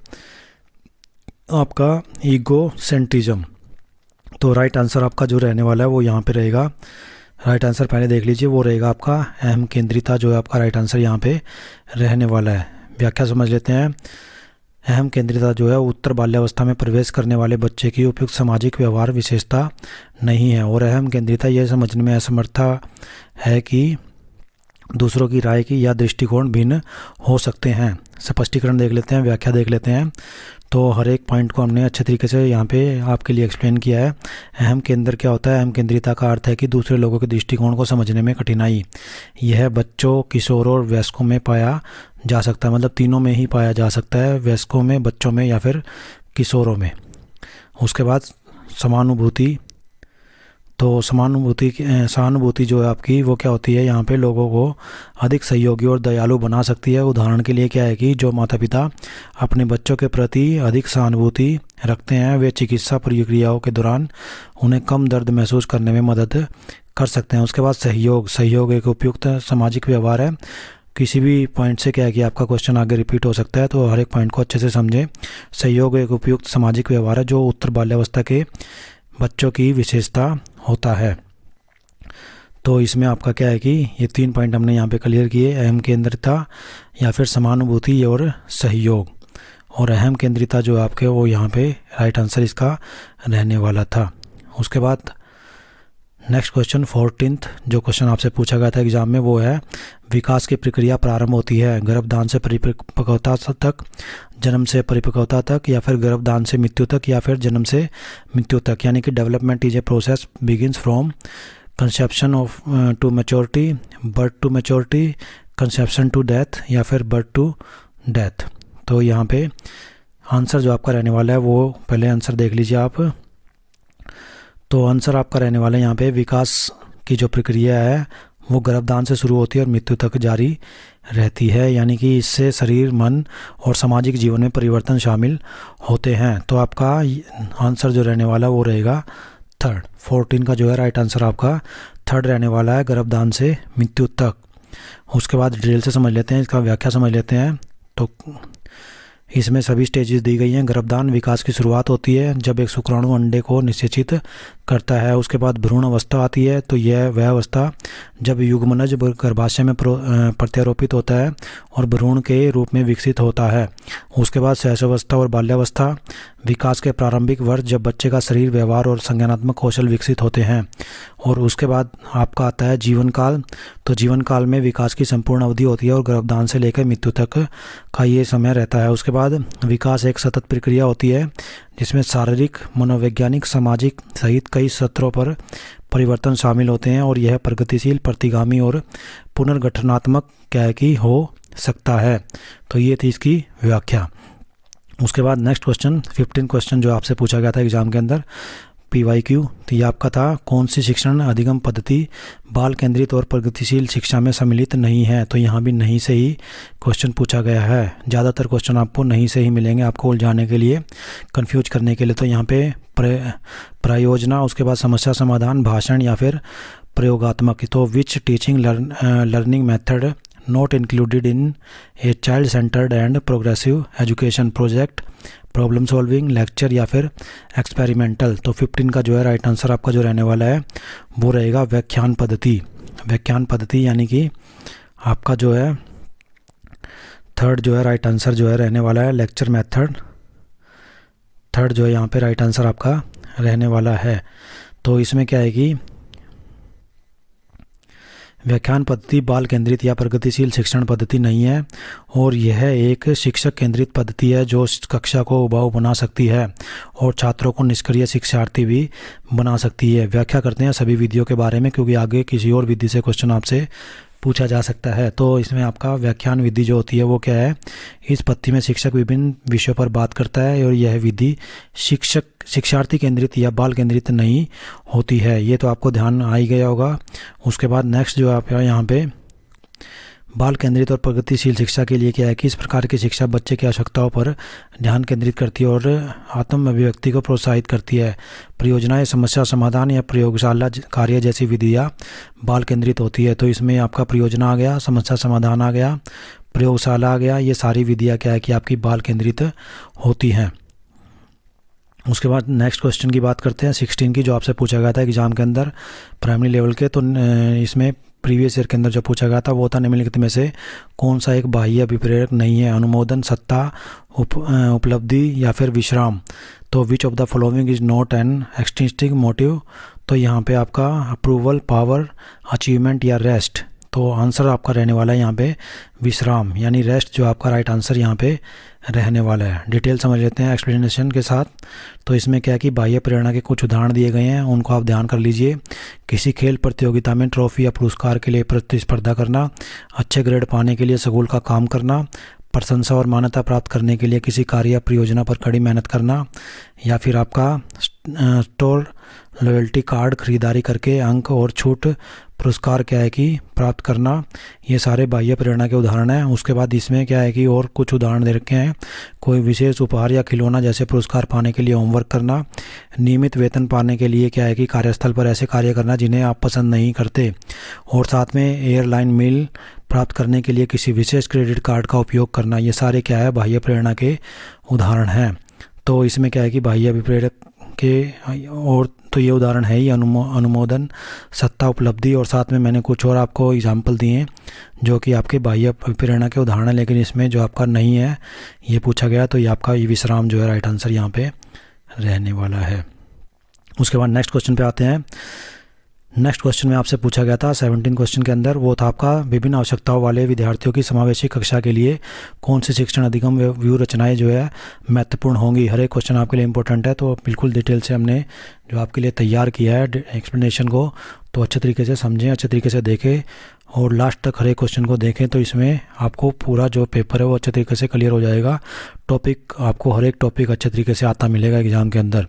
आपका ईगो सेंट्रिज्म। तो राइट आंसर आपका जो रहने वाला है वो यहाँ पे रहेगा, राइट आंसर पहले देख लीजिए, वो रहेगा आपका अहम केंद्रिता जो है आपका राइट आंसर यहाँ पे रहने वाला है। व्याख्या समझ लेते हैं। अहम केंद्रिता जो है उत्तर बाल्यावस्था में प्रवेश करने वाले बच्चे की उपयुक्त सामाजिक व्यवहार विशेषता नहीं है। और अहम केंद्रिता यह समझने में असमर्थता है कि दूसरों की राय की या दृष्टिकोण भिन्न हो सकते हैं। स्पष्टीकरण देख लेते हैं, व्याख्या देख लेते हैं। तो हर एक पॉइंट को हमने अच्छे तरीके से यहाँ पे आपके लिए एक्सप्लेन किया है। अहम केंद्र क्या होता है? अहम केंद्रिता का अर्थ है कि दूसरे लोगों के दृष्टिकोण को समझने में कठिनाई। यह बच्चों, किशोरों और वयस्कों में पाया जा सकता है, मतलब तीनों में ही पाया जा सकता है, वयस्कों में, बच्चों में या फिर किशोरों में। उसके बाद समानुभूति। तो सहानुभूति जो है आपकी वो क्या होती है, यहाँ पे लोगों को अधिक सहयोगी और दयालु बना सकती है। उदाहरण के लिए क्या है कि जो माता पिता अपने बच्चों के प्रति अधिक सहानुभूति रखते हैं वे चिकित्सा प्रक्रियाओं के दौरान उन्हें कम दर्द महसूस करने में मदद कर सकते हैं। उसके बाद सहयोग एक उपयुक्त सामाजिक व्यवहार है। किसी भी पॉइंट से क्या है कि आपका क्वेश्चन आगे रिपीट हो सकता है, तो हर एक पॉइंट को अच्छे से समझें। सहयोग एक उपयुक्त सामाजिक व्यवहार है जो उत्तर बाल्यावस्था के बच्चों की विशेषता होता है। तो इसमें आपका क्या है कि ये 3 पॉइंट हमने यहाँ पे क्लियर किए, अहम केंद्रिता या फिर समानुभूति और सहयोग। और अहम केंद्रिता जो आपके वो यहाँ पे राइट आंसर इसका रहने वाला था। उसके बाद नेक्स्ट क्वेश्चन 14th जो क्वेश्चन आपसे पूछा गया था एग्जाम में वो है, विकास की प्रक्रिया प्रारंभ होती है गर्भधान से परिपक्वता तक, जन्म से परिपक्वता तक, या फिर गर्भधान से मृत्यु तक, या फिर जन्म से मृत्यु तक। यानी कि development is a process begins from conception of to maturity, birth to maturity, conception to death, या फिर बर्थ टू डेथ। तो यहाँ पे आंसर जो आपका रहने वाला है वो पहले आंसर देख लीजिए आप। तो आंसर आपका रहने वाला है यहाँ पे, विकास की जो प्रक्रिया है वो गर्भधान से शुरू होती है और मृत्यु तक जारी रहती है। यानी कि इससे शरीर, मन और सामाजिक जीवन में परिवर्तन शामिल होते हैं। तो आपका आंसर जो रहने वाला वो रहेगा थर्ड। 14 का जो है राइट आंसर आपका थर्ड रहने वाला है, गर्भधान से मृत्यु तक। उसके बाद डिटेल से समझ लेते हैं, इसका व्याख्या समझ लेते हैं। तो इसमें सभी स्टेजेस दी गई हैं। गर्भधान विकास की शुरुआत होती है जब एक शुक्राणु अंडे को निषेचित करता है। उसके बाद भ्रूण अवस्था आती है, तो यह वह अवस्था जब युग्मनज गर्भाशय में प्रत्यारोपित होता है और भ्रूण के रूप में विकसित होता है। उसके बाद शैशवावस्था और बाल्यावस्था, विकास के प्रारंभिक वर्ष जब बच्चे का शरीर, व्यवहार और संज्ञानात्मक कौशल विकसित होते हैं। और उसके बाद आपका आता है जीवन काल। तो जीवन काल में विकास की संपूर्ण अवधि होती है और गर्भधान से लेकर मृत्यु तक का ये समय रहता है। उसके बाद विकास एक सतत प्रक्रिया होती है जिसमें शारीरिक, मनोवैज्ञानिक, सामाजिक सहित कई स्तरों पर परिवर्तन शामिल होते हैं और यह प्रगतिशील, प्रतिगामी और पुनर्गठनात्मक क्या की हो सकता है। तो ये थी इसकी व्याख्या। उसके बाद नेक्स्ट क्वेश्चन 15 क्वेश्चन जो आपसे पूछा गया था एग्जाम के अंदर PYQ, तो ये आपका था, कौन सी शिक्षण अधिगम पद्धति बाल केंद्रित और प्रगतिशील शिक्षा में सम्मिलित नहीं है। तो यहाँ भी नहीं से ही क्वेश्चन पूछा गया है। ज़्यादातर क्वेश्चन आपको नहीं से ही मिलेंगे, आपको उलझाने के लिए, कंफ्यूज करने के लिए। तो यहाँ पे प्रयोजना, उसके बाद समस्या समाधान, भाषण या फिर प्रयोगात्मक। तो which teaching learning method not included in a child centred and progressive education project, problem solving, lecture या फिर एक्सपेरिमेंटल। तो 15 का जो है राइट आंसर आपका जो रहने वाला है वो रहेगा व्याख्यान पद्धति। व्याख्यान पद्धति यानी कि आपका जो है थर्ड जो है राइट आंसर जो है रहने वाला है लेक्चर मेथड। थर्ड जो है यहाँ पे राइट आंसर आपका रहने वाला है। तो इसमें क्या है कि व्याख्यान पद्धति बाल केंद्रित या प्रगतिशील शिक्षण पद्धति नहीं है और यह एक शिक्षक केंद्रित पद्धति है जो कक्षा को उबाऊ बना सकती है और छात्रों को निष्क्रिय शिक्षार्थी भी बना सकती है। व्याख्या करते हैं सभी विधियों के बारे में क्योंकि आगे किसी और विधि से क्वेश्चन आपसे पूछा जा सकता है। तो इसमें आपका व्याख्यान विधि जो होती है वो क्या है, इस पद्धति में शिक्षक विभिन्न विषयों पर बात करता है और यह विधि शिक्षार्थी केंद्रित या बाल केंद्रित नहीं होती है। ये तो आपको ध्यान आ ही गया होगा। उसके बाद नेक्स्ट जो आप यहाँ पे बाल केंद्रित और प्रगतिशील शिक्षा के लिए क्या है कि इस प्रकार की शिक्षा बच्चे की आवश्यकताओं पर ध्यान केंद्रित करती है और आत्म अभिव्यक्ति को प्रोत्साहित करती है। परियोजनाएं समस्या समाधान या प्रयोगशाला कार्य जैसी विधियाँ बाल केंद्रित होती है। तो इसमें आपका परियोजना आ गया, समस्या समाधान आ गया, प्रयोगशाला आ गया, ये सारी विधियाँ क्या है कि आपकी बाल केंद्रित होती हैं। उसके बाद नेक्स्ट क्वेश्चन की बात करते हैं 16 की जो आपसे पूछा गया था एग्जाम के अंदर प्राइमरी लेवल के। तो इसमें प्रीवियस ईयर के अंदर जो पूछा गया था वो था निम्नलिखित में से कौन सा एक बाह्य अभिप्रेरक नहीं है, अनुमोदन, सत्ता, उपलब्धि या फिर विश्राम। तो which of the following is not N extrinsic motive. तो यहाँ पे आपका अप्रूवल, पावर, अचीवमेंट या रेस्ट। तो आंसर आपका रहने वाला है यहाँ पे विश्राम यानी रेस्ट जो आपका राइट आंसर यहाँ पे रहने वाला है। डिटेल समझ लेते हैं एक्सप्लेनेशन के साथ। तो इसमें क्या है कि बाह्य प्रेरणा के कुछ उदाहरण दिए गए हैं, उनको आप ध्यान कर लीजिए। किसी खेल प्रतियोगिता में ट्रॉफी या पुरस्कार के लिए प्रतिस्पर्धा करना, अच्छे ग्रेड पाने के लिए स्कूल का काम करना, प्रशंसा और मान्यता प्राप्त करने के लिए किसी कार्य या परियोजना पर कड़ी मेहनत करना, या फिर आपका स्टोर लॉयल्टी कार्ड खरीदारी करके अंक और छूट पुरस्कार क्या है कि प्राप्त करना। ये सारे बाह्य प्रेरणा के उदाहरण हैं। उसके बाद इसमें क्या है कि और कुछ उदाहरण दे रखे हैं, कोई विशेष उपहार या खिलौना जैसे पुरस्कार पाने के लिए होमवर्क करना, नियमित वेतन पाने के लिए क्या है कि कार्यस्थल पर ऐसे कार्य करना जिन्हें आप पसंद नहीं करते, और साथ में एयरलाइन मील प्राप्त करने के लिए किसी विशेष क्रेडिट कार्ड का उपयोग करना। ये सारे क्या है बाह्य प्रेरणा के उदाहरण हैं। तो इसमें क्या है कि बाह्य अभिप्रेरक के और तो ये उदाहरण है ही अनुमोदन, सत्ता, उपलब्धि, और साथ में मैंने कुछ और आपको एग्जाम्पल दिए हैं जो कि आपके बाह्य प्रेरणा के उदाहरण है, लेकिन इसमें जो आपका नहीं है ये पूछा गया, तो ये आपका ये विश्राम जो है राइट आंसर यहाँ पे रहने वाला है। उसके बाद नेक्स्ट क्वेश्चन पे आते हैं। नेक्स्ट क्वेश्चन में आपसे पूछा गया था 17 क्वेश्चन के अंदर, वो था आपका विभिन्न आवश्यकताओं वाले विद्यार्थियों की समावेशी कक्षा के लिए कौन सी शिक्षण अधिगम व्यू रचनाएं जो है महत्वपूर्ण होंगी। हर एक क्वेश्चन आपके लिए इंपॉर्टेंट है, तो बिल्कुल डिटेल से हमने जो आपके लिए तैयार किया है एक्सप्लेनेशन को, तो अच्छे तरीके से समझें, अच्छे तरीके से देखें और लास्ट तक हर एक क्वेश्चन को देखें, तो इसमें आपको पूरा जो पेपर है वो अच्छे तरीके से क्लियर हो जाएगा। टॉपिक आपको हर एक टॉपिक अच्छे तरीके से आता मिलेगा एग्जाम के अंदर।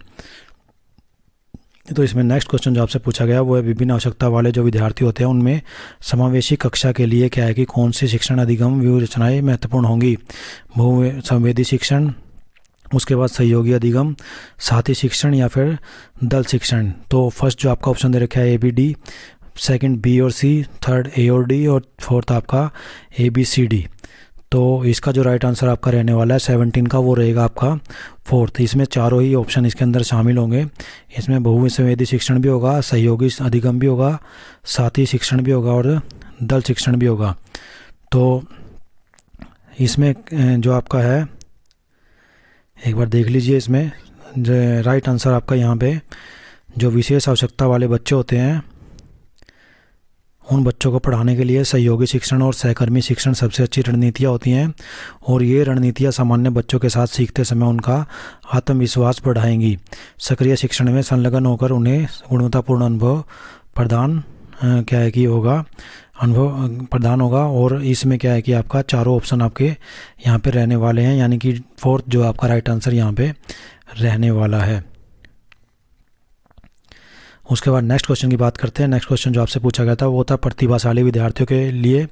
तो इसमें नेक्स्ट क्वेश्चन जो आपसे पूछा गया वो है विभिन्न आवश्यकता वाले जो विद्यार्थी होते हैं उनमें समावेशी कक्षा के लिए क्या है कि कौन सी शिक्षण अधिगम व्यू रचनाएं महत्वपूर्ण होंगी। बहु संवेदी शिक्षण, उसके बाद सहयोगी अधिगम, साथी शिक्षण या फिर दल शिक्षण। तो फर्स्ट जो आपका ऑप्शन दे रखा है ABD, सेकंड B और C, थर्ड A और D और फोर्थ आपका ABCD। तो इसका जो राइट आंसर आपका रहने वाला है 17 का वो रहेगा आपका फोर्थ। इसमें चारों ही ऑप्शन इसके अंदर शामिल होंगे। इसमें बहुसंवेदी शिक्षण भी होगा, सहयोगी अधिगम भी होगा, साथी शिक्षण भी होगा और दल शिक्षण भी होगा। तो इसमें जो आपका है एक बार देख लीजिए, इसमें जो राइट आंसर आपका यहाँ पे जो विशेष आवश्यकता वाले बच्चे होते हैं उन बच्चों को पढ़ाने के लिए सहयोगी शिक्षण और सहकर्मी शिक्षण सबसे अच्छी रणनीतियाँ होती हैं, और ये रणनीतियाँ सामान्य बच्चों के साथ सीखते समय उनका आत्मविश्वास बढ़ाएंगी। सक्रिय शिक्षण में संलग्न होकर उन्हें गुणवत्तापूर्ण अनुभव प्रदान क्या है कि होगा, अनुभव प्रदान होगा। और इसमें क्या है कि आपका चारों ऑप्शन आपके यहाँ पे रहने वाले हैं, यानी कि फोर्थ जो आपका राइट आंसर यहाँ पे रहने वाला है। उसके बाद नेक्स्ट क्वेश्चन की बात करते हैं। नेक्स्ट क्वेश्चन जो आपसे पूछा गया था वो था प्रतिभाशाली विद्यार्थियों के लिए।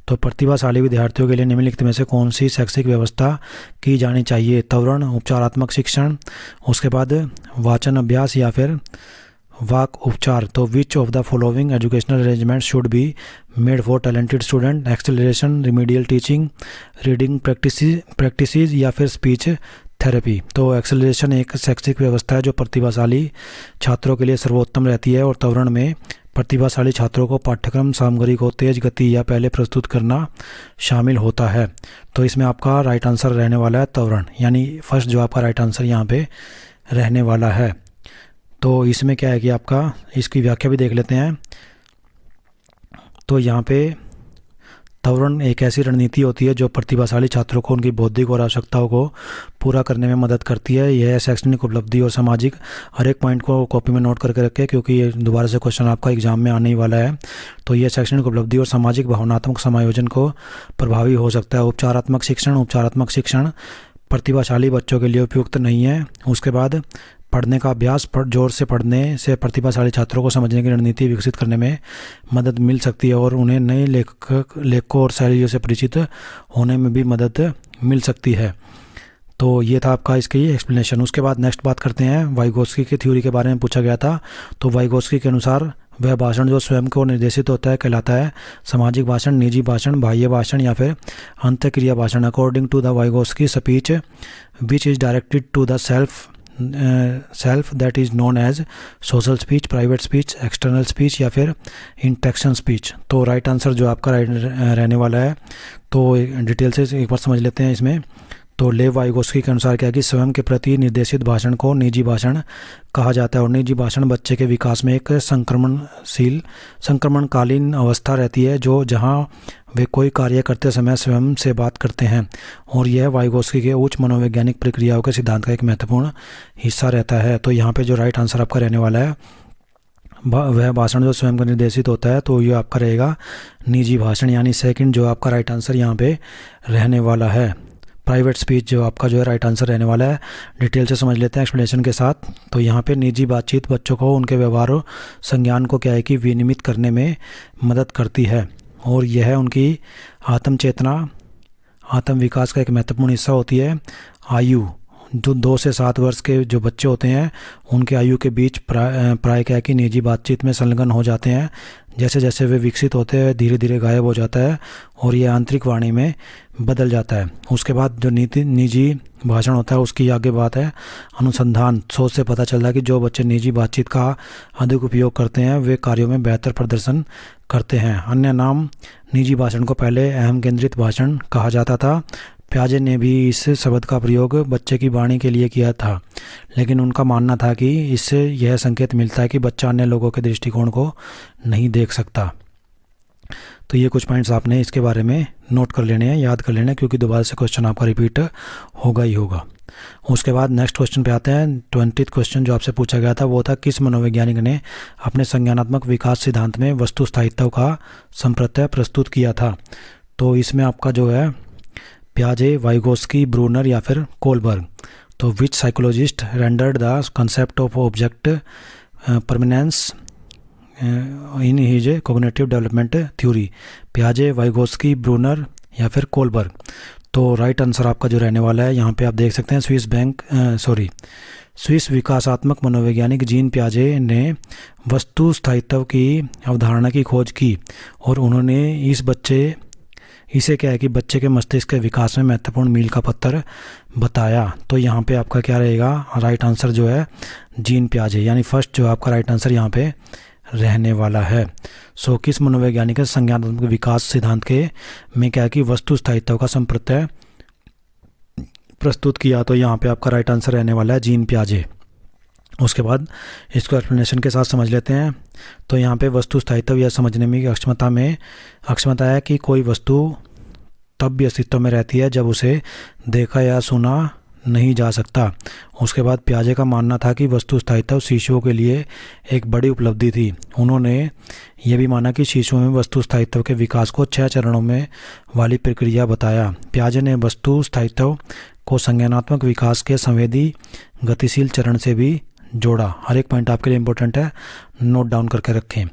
तो प्रतिभाशाली विद्यार्थियों के लिए निम्नलिखित में से कौन सी शैक्षिक व्यवस्था की जानी चाहिए। त्वरण, उपचारात्मक शिक्षण, उसके बाद वाचन अभ्यास या फिर वाक उपचार। तो which of the following educational arrangement should be made for talented student. Acceleration, remedial teaching, reading practices या फिर स्पीच थेरेपी। तो एक्सेलरेशन एक शैक्षिक व्यवस्था है जो प्रतिभाशाली छात्रों के लिए सर्वोत्तम रहती है, और त्वरण में प्रतिभाशाली छात्रों को पाठ्यक्रम सामग्री को तेज गति या पहले प्रस्तुत करना शामिल होता है। तो इसमें आपका राइट आंसर रहने वाला है त्वरण, यानी फर्स्ट जो आपका राइट आंसर यहाँ पे रहने वाला है। तो इसमें क्या है कि आपका इसकी व्याख्या भी देख लेते हैं। तो यहाँ पे त्वरण एक ऐसी रणनीति होती है जो प्रतिभाशाली छात्रों को उनकी बौद्धिक और आवश्यकताओं को पूरा करने में मदद करती है। यह शैक्षणिक उपलब्धि और सामाजिक, हर एक पॉइंट को कॉपी में नोट करके रखें क्योंकि ये दोबारा से क्वेश्चन आपका एग्जाम में आने ही वाला है। तो यह शैक्षणिक उपलब्धि और सामाजिक भावनात्मक समायोजन को प्रभावी हो सकता है। उपचारात्मक शिक्षण प्रतिभाशाली बच्चों के लिए उपयुक्त नहीं है। उसके बाद पढ़ने का अभ्यास, जोर से पढ़ने से प्रतिभाशाली छात्रों को समझने की रणनीति विकसित करने में मदद मिल सकती है और उन्हें नए लेखकों और शैलियों से परिचित होने में भी मदद मिल सकती है। तो ये था आपका इसकी एक्सप्लेनेशन। उसके बाद नेक्स्ट बात करते हैं वाइगोत्स्की की थ्योरी के बारे में पूछा गया था। तो वाइगोत्स्की के अनुसार वह भाषण जो स्वयं को निर्देशित होता है कहलाता है सामाजिक भाषण, निजी भाषण, बाह्य भाषण या फिर अंतःक्रिया भाषण। According to the Vygotsky, speech which is directed to the self that is known as social speech, private speech, external speech या फिर इंटेक्शन स्पीच। तो राइट आंसर जो आपका राइट रहने वाला है, तो डिटेल से एक बार समझ लेते हैं इसमें। तो लेव वाइगोत्स्की के अनुसार क्या है कि स्वयं के प्रति निर्देशित भाषण को निजी भाषण कहा जाता है, और निजी भाषण बच्चे के विकास में एक संक्रमणकालीन अवस्था रहती है जो जहां वे कोई कार्य करते समय स्वयं से बात करते हैं, और यह वाइगोत्स्की के उच्च मनोवैज्ञानिक प्रक्रियाओं के सिद्धांत का एक महत्वपूर्ण हिस्सा रहता है। तो यहाँ पे जो राइट आंसर आपका रहने वाला है वह भाषण जो स्वयं को निर्देशित होता है, तो ये आपका रहेगा निजी भाषण, यानी सेकंड जो आपका राइट आंसर यहाँ पे रहने वाला है। प्राइवेट स्पीच जो आपका जो है राइट आंसर रहने वाला है। डिटेल से समझ लेते हैं एक्सप्लेनेशन के साथ। तो यहाँ पे निजी बातचीत बच्चों को उनके व्यवहार और संज्ञान को क्या है कि विनियमित करने में मदद करती है, और यह उनकी आत्म चेतना, आत्म विकास का एक महत्वपूर्ण हिस्सा होती है। आयु जो 2 से 7 वर्ष के जो बच्चे होते हैं उनके आयु के बीच प्राय क्या है कि निजी बातचीत में संलग्न हो जाते हैं, जैसे जैसे वे विकसित होते हैं धीरे धीरे गायब हो जाता है और ये आंतरिक वाणी में बदल जाता है। उसके बाद जो निजी भाषण होता है उसकी आगे बात है अनुसंधान। शोध से पता चलता है कि जो बच्चे निजी बातचीत का अधिक उपयोग करते हैं वे कार्यों में बेहतर प्रदर्शन करते हैं। अन्य नाम निजी भाषण को पहले अहम केंद्रित भाषण कहा जाता था। प्याजे ने भी इस शब्द का प्रयोग बच्चे की वाणी के लिए किया था, लेकिन उनका मानना था कि इससे यह संकेत मिलता है कि बच्चा अन्य लोगों के दृष्टिकोण को नहीं देख सकता। तो ये कुछ पॉइंट्स आपने इसके बारे में नोट कर लेने हैं, याद कर लेने हैं, क्योंकि दोबारा से क्वेश्चन आपका रिपीट होगा ही होगा। उसके बाद नेक्स्ट क्वेश्चन पे आते हैं। 20th क्वेश्चन जो आपसे पूछा गया था वो था किस मनोवैज्ञानिक ने अपने संज्ञानात्मक विकास सिद्धांत में वस्तु स्थायित्व का संप्रत्यय प्रस्तुत किया था। तो इसमें आपका जो है प्याजे, वाइगोस्की, ब्रूनर या फिर कोलबर्ग। तो which psychologist rendered the concept of object permanence in his cognitive development theory. प्याजे, वाइगोस्की, ब्रूनर या फिर कोलबर्ग। तो राइट आंसर आपका जो रहने वाला है यहाँ पे आप देख सकते हैं स्विस विकासात्मक मनोवैज्ञानिक जीन प्याजे ने वस्तु स्थायित्व की अवधारणा की खोज की और उन्होंने इसे क्या है कि बच्चे के मस्तिष्क के विकास में महत्वपूर्ण मील का पत्थर बताया। तो यहाँ पे आपका क्या रहेगा, राइट आंसर जो है जीन प्याजे, यानी फर्स्ट जो आपका राइट आंसर यहाँ पे रहने वाला है। सो किस मनोवैज्ञानिक संज्ञानात्मक विकास सिद्धांत के में क्या है कि वस्तु स्थायित्व का संप्रत्यय प्रस्तुत किया। तो यहाँ पे आपका राइट आंसर रहने वाला है जीन प्याजे। उसके बाद इसको एक्सप्लेनेशन के साथ समझ लेते हैं। तो यहाँ पे वस्तु स्थायित्व या समझने में अक्षमता है कि कोई वस्तु तब भी अस्तित्व में रहती है जब उसे देखा या सुना नहीं जा सकता। उसके बाद प्याजे का मानना था कि वस्तु स्थायित्व शिशुओं के लिए एक बड़ी उपलब्धि थी। उन्होंने यह भी माना कि शिशुओं में वस्तु स्थायित्व के विकास को 6 चरणों में वाली प्रक्रिया बताया। प्याजे ने वस्तु स्थायित्व को संज्ञानात्मक विकास के संवेदी गतिशील चरण से भी जोड़ा। हर एक पॉइंट आपके लिए इंपॉर्टेंट है, नोट डाउन करके रखें।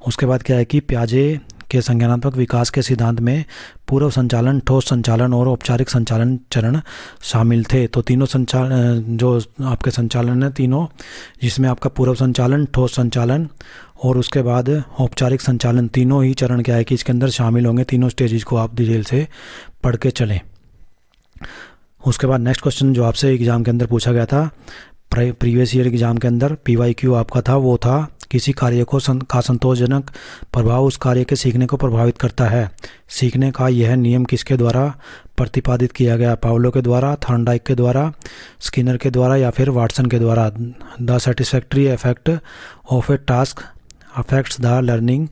उसके बाद क्या है कि प्याजे के संज्ञानात्मक विकास के सिद्धांत में पूर्व संचालन, ठोस संचालन और औपचारिक संचालन चरण शामिल थे। तो तीनों जो आपके संचालन है तीनों, जिसमें आपका पूर्व संचालन, ठोस संचालन और उसके बाद औपचारिक संचालन, तीनों ही चरण क्या है कि इसके अंदर शामिल होंगे। तीनों स्टेजेस को आप डिटेल से पढ़ के चलें। उसके बाद नेक्स्ट क्वेश्चन जो आपसे एग्जाम के अंदर पूछा गया था, प्रीवियस ईयर एग्जाम के अंदर PYQ आपका था, वो था किसी कार्य को का संतोषजनक प्रभाव उस कार्य के सीखने को प्रभावित करता है। सीखने का यह नियम किसके द्वारा प्रतिपादित किया गया? पावलो के द्वारा, थॉर्नडाइक के द्वारा, स्किनर के द्वारा या फिर वाटसन के द्वारा। The satisfactory effect of a task affects the learning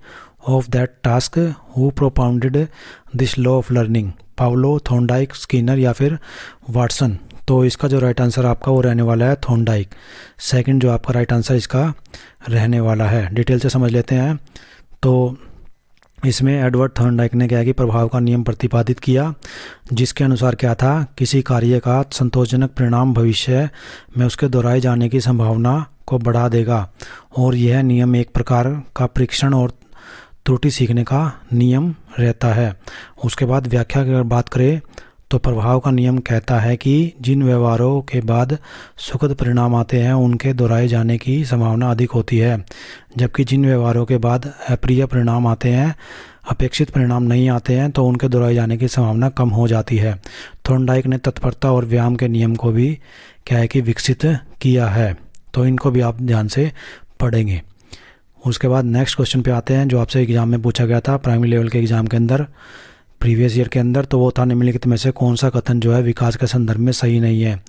of that task. Who propounded this law of learning? Pavlov, Thorndike, Skinner या फिर वाटसन। तो इसका जो राइट आंसर आपका वो रहने वाला है थॉर्नडाइक। सेकंड जो आपका राइट आंसर इसका रहने वाला है। डिटेल से समझ लेते हैं। तो इसमें एडवर्ड थॉर्नडाइक ने क्या है कि प्रभाव का नियम प्रतिपादित किया, जिसके अनुसार क्या था, किसी कार्य का संतोषजनक परिणाम भविष्य में उसके दोहराए जाने की संभावना को बढ़ा देगा और यह नियम एक प्रकार का परीक्षण और त्रुटि सीखने का नियम रहता है। उसके बाद व्याख्या की अगर बात करें तो प्रभाव का नियम कहता है कि जिन व्यवहारों के बाद सुखद परिणाम आते हैं उनके दोहराए जाने की संभावना अधिक होती है, जबकि जिन व्यवहारों के बाद अप्रिय परिणाम आते हैं, अपेक्षित परिणाम नहीं आते हैं, तो उनके दोहराए जाने की संभावना कम हो जाती है। थॉर्नडाइक ने तत्परता और व्यायाम के नियम को भी क्या है कि विकसित किया है। तो इनको भी आप ध्यान से पढ़ेंगे। उसके बाद नेक्स्ट क्वेश्चन पे आते हैं जो आपसे एग्जाम में पूछा गया था प्राइमरी लेवल के एग्जाम के अंदर, प्रीवियस ईयर के अंदर। तो वो था निम्नलिखित में से कौन सा कथन जो है विकास के संदर्भ में सही नहीं है?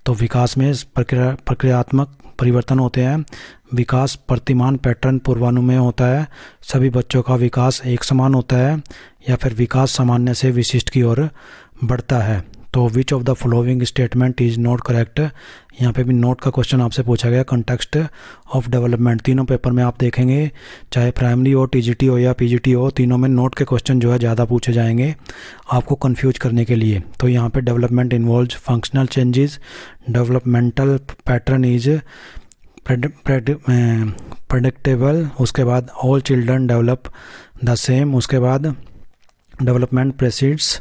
तो विकास में प्रक्रियात्मक परिवर्तन होते हैं, विकास प्रतिमान पैटर्न पूर्वानुमेय होता है, सभी बच्चों का विकास एक समान होता है, या फिर विकास सामान्य से विशिष्ट की ओर बढ़ता है। तो which of the following statement is not correct? यहाँ पे भी नोट का क्वेश्चन आपसे पूछा गया। कंटेक्स्ट ऑफ डेवलपमेंट तीनों पेपर में आप देखेंगे, चाहे प्राइमरी हो, TGT हो या PGT हो, तीनों में नोट के क्वेश्चन जो है ज़्यादा पूछे जाएंगे आपको कंफ्यूज करने के लिए। तो यहाँ पे development involves functional changes, developmental pattern is predictable, उसके बाद all children develop the same, उसके बाद development proceeds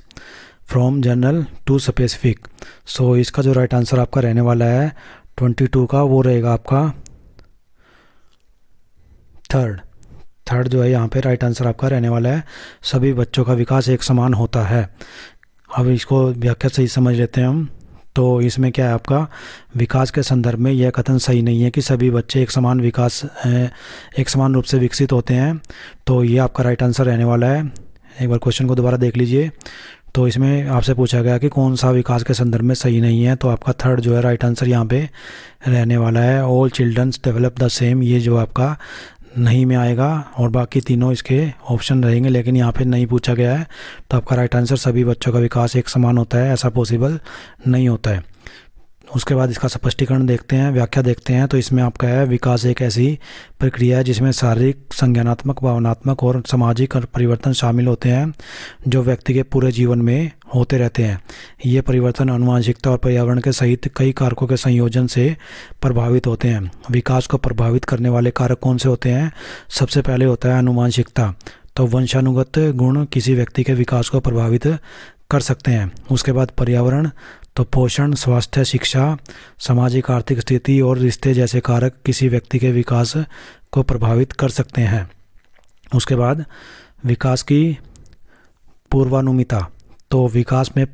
from general to specific. So इसका जो राइट आंसर आपका रहने वाला है 22 का, वो रहेगा आपका थर्ड। थर्ड जो है यहाँ पे राइट आंसर आपका रहने वाला है, सभी बच्चों का विकास एक समान होता है। अब इसको व्याख्या सही समझ लेते हैं हम। तो इसमें क्या है, आपका विकास के संदर्भ में यह कथन सही नहीं है कि सभी बच्चे एक समान रूप से विकसित होते हैं। तो ये आपका राइट आंसर रहने वाला है। एक बार क्वेश्चन को दोबारा देख लीजिए। तो इसमें आपसे पूछा गया कि कौन सा विकास के संदर्भ में सही नहीं है, तो आपका थर्ड जो है राइट आंसर यहाँ पे रहने वाला है, all childrens develop the same. ये जो आपका नहीं में आएगा और बाकी तीनों इसके ऑप्शन रहेंगे, लेकिन यहाँ पे नहीं पूछा गया है। तो आपका राइट आंसर सभी बच्चों का विकास एक समान होता है, ऐसा पॉसिबल नहीं होता है। उसके बाद इसका स्पष्टीकरण देखते हैं, व्याख्या देखते हैं। तो इसमें आपका है, विकास एक ऐसी प्रक्रिया है जिसमें शारीरिक, संज्ञानात्मक, भावनात्मक और सामाजिक परिवर्तन शामिल होते हैं जो व्यक्ति के पूरे जीवन में होते रहते हैं। ये परिवर्तन आनुवंशिकता और पर्यावरण के सहित कई कारकों के संयोजन से प्रभावित होते हैं। विकास को प्रभावित करने वाले कारक कौन से होते हैं? सबसे पहले होता है आनुवंशिकता। तो वंशानुगत गुण किसी व्यक्ति के विकास को प्रभावित कर सकते हैं। उसके बाद पर्यावरण, तो पोषण, स्वास्थ्य, शिक्षा, सामाजिक आर्थिक स्थिति और रिश्ते जैसे कारक किसी व्यक्ति के विकास को प्रभावित कर सकते हैं। उसके बाद विकास की पूर्वानुमिता। तो विकास में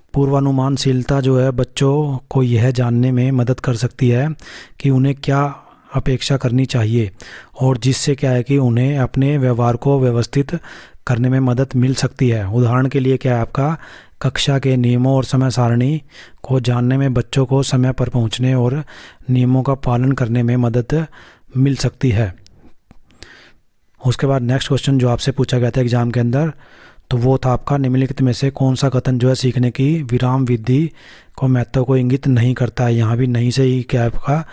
पूर्वानुमानशीलता जो है बच्चों को यह जानने में मदद कर सकती है कि उन्हें क्या अपेक्षा करनी चाहिए, और जिससे क्या है कि उन्हें अपने व्यवहार को व्यवस्थित करने में मदद मिल सकती है। उदाहरण के लिए क्या है, आपका कक्षा के नियमों और समय सारणी को जानने में बच्चों को समय पर पहुंचने और नियमों का पालन करने में मदद मिल सकती है। उसके बाद नेक्स्ट क्वेश्चन जो आपसे पूछा गया था एग्जाम के अंदर, तो वो था आपका, निम्नलिखित में से कौन सा कथन जो है सीखने की विराम विधि को महत्व को इंगित नहीं करता है? यहाँ भी नहीं से ही क्या आपका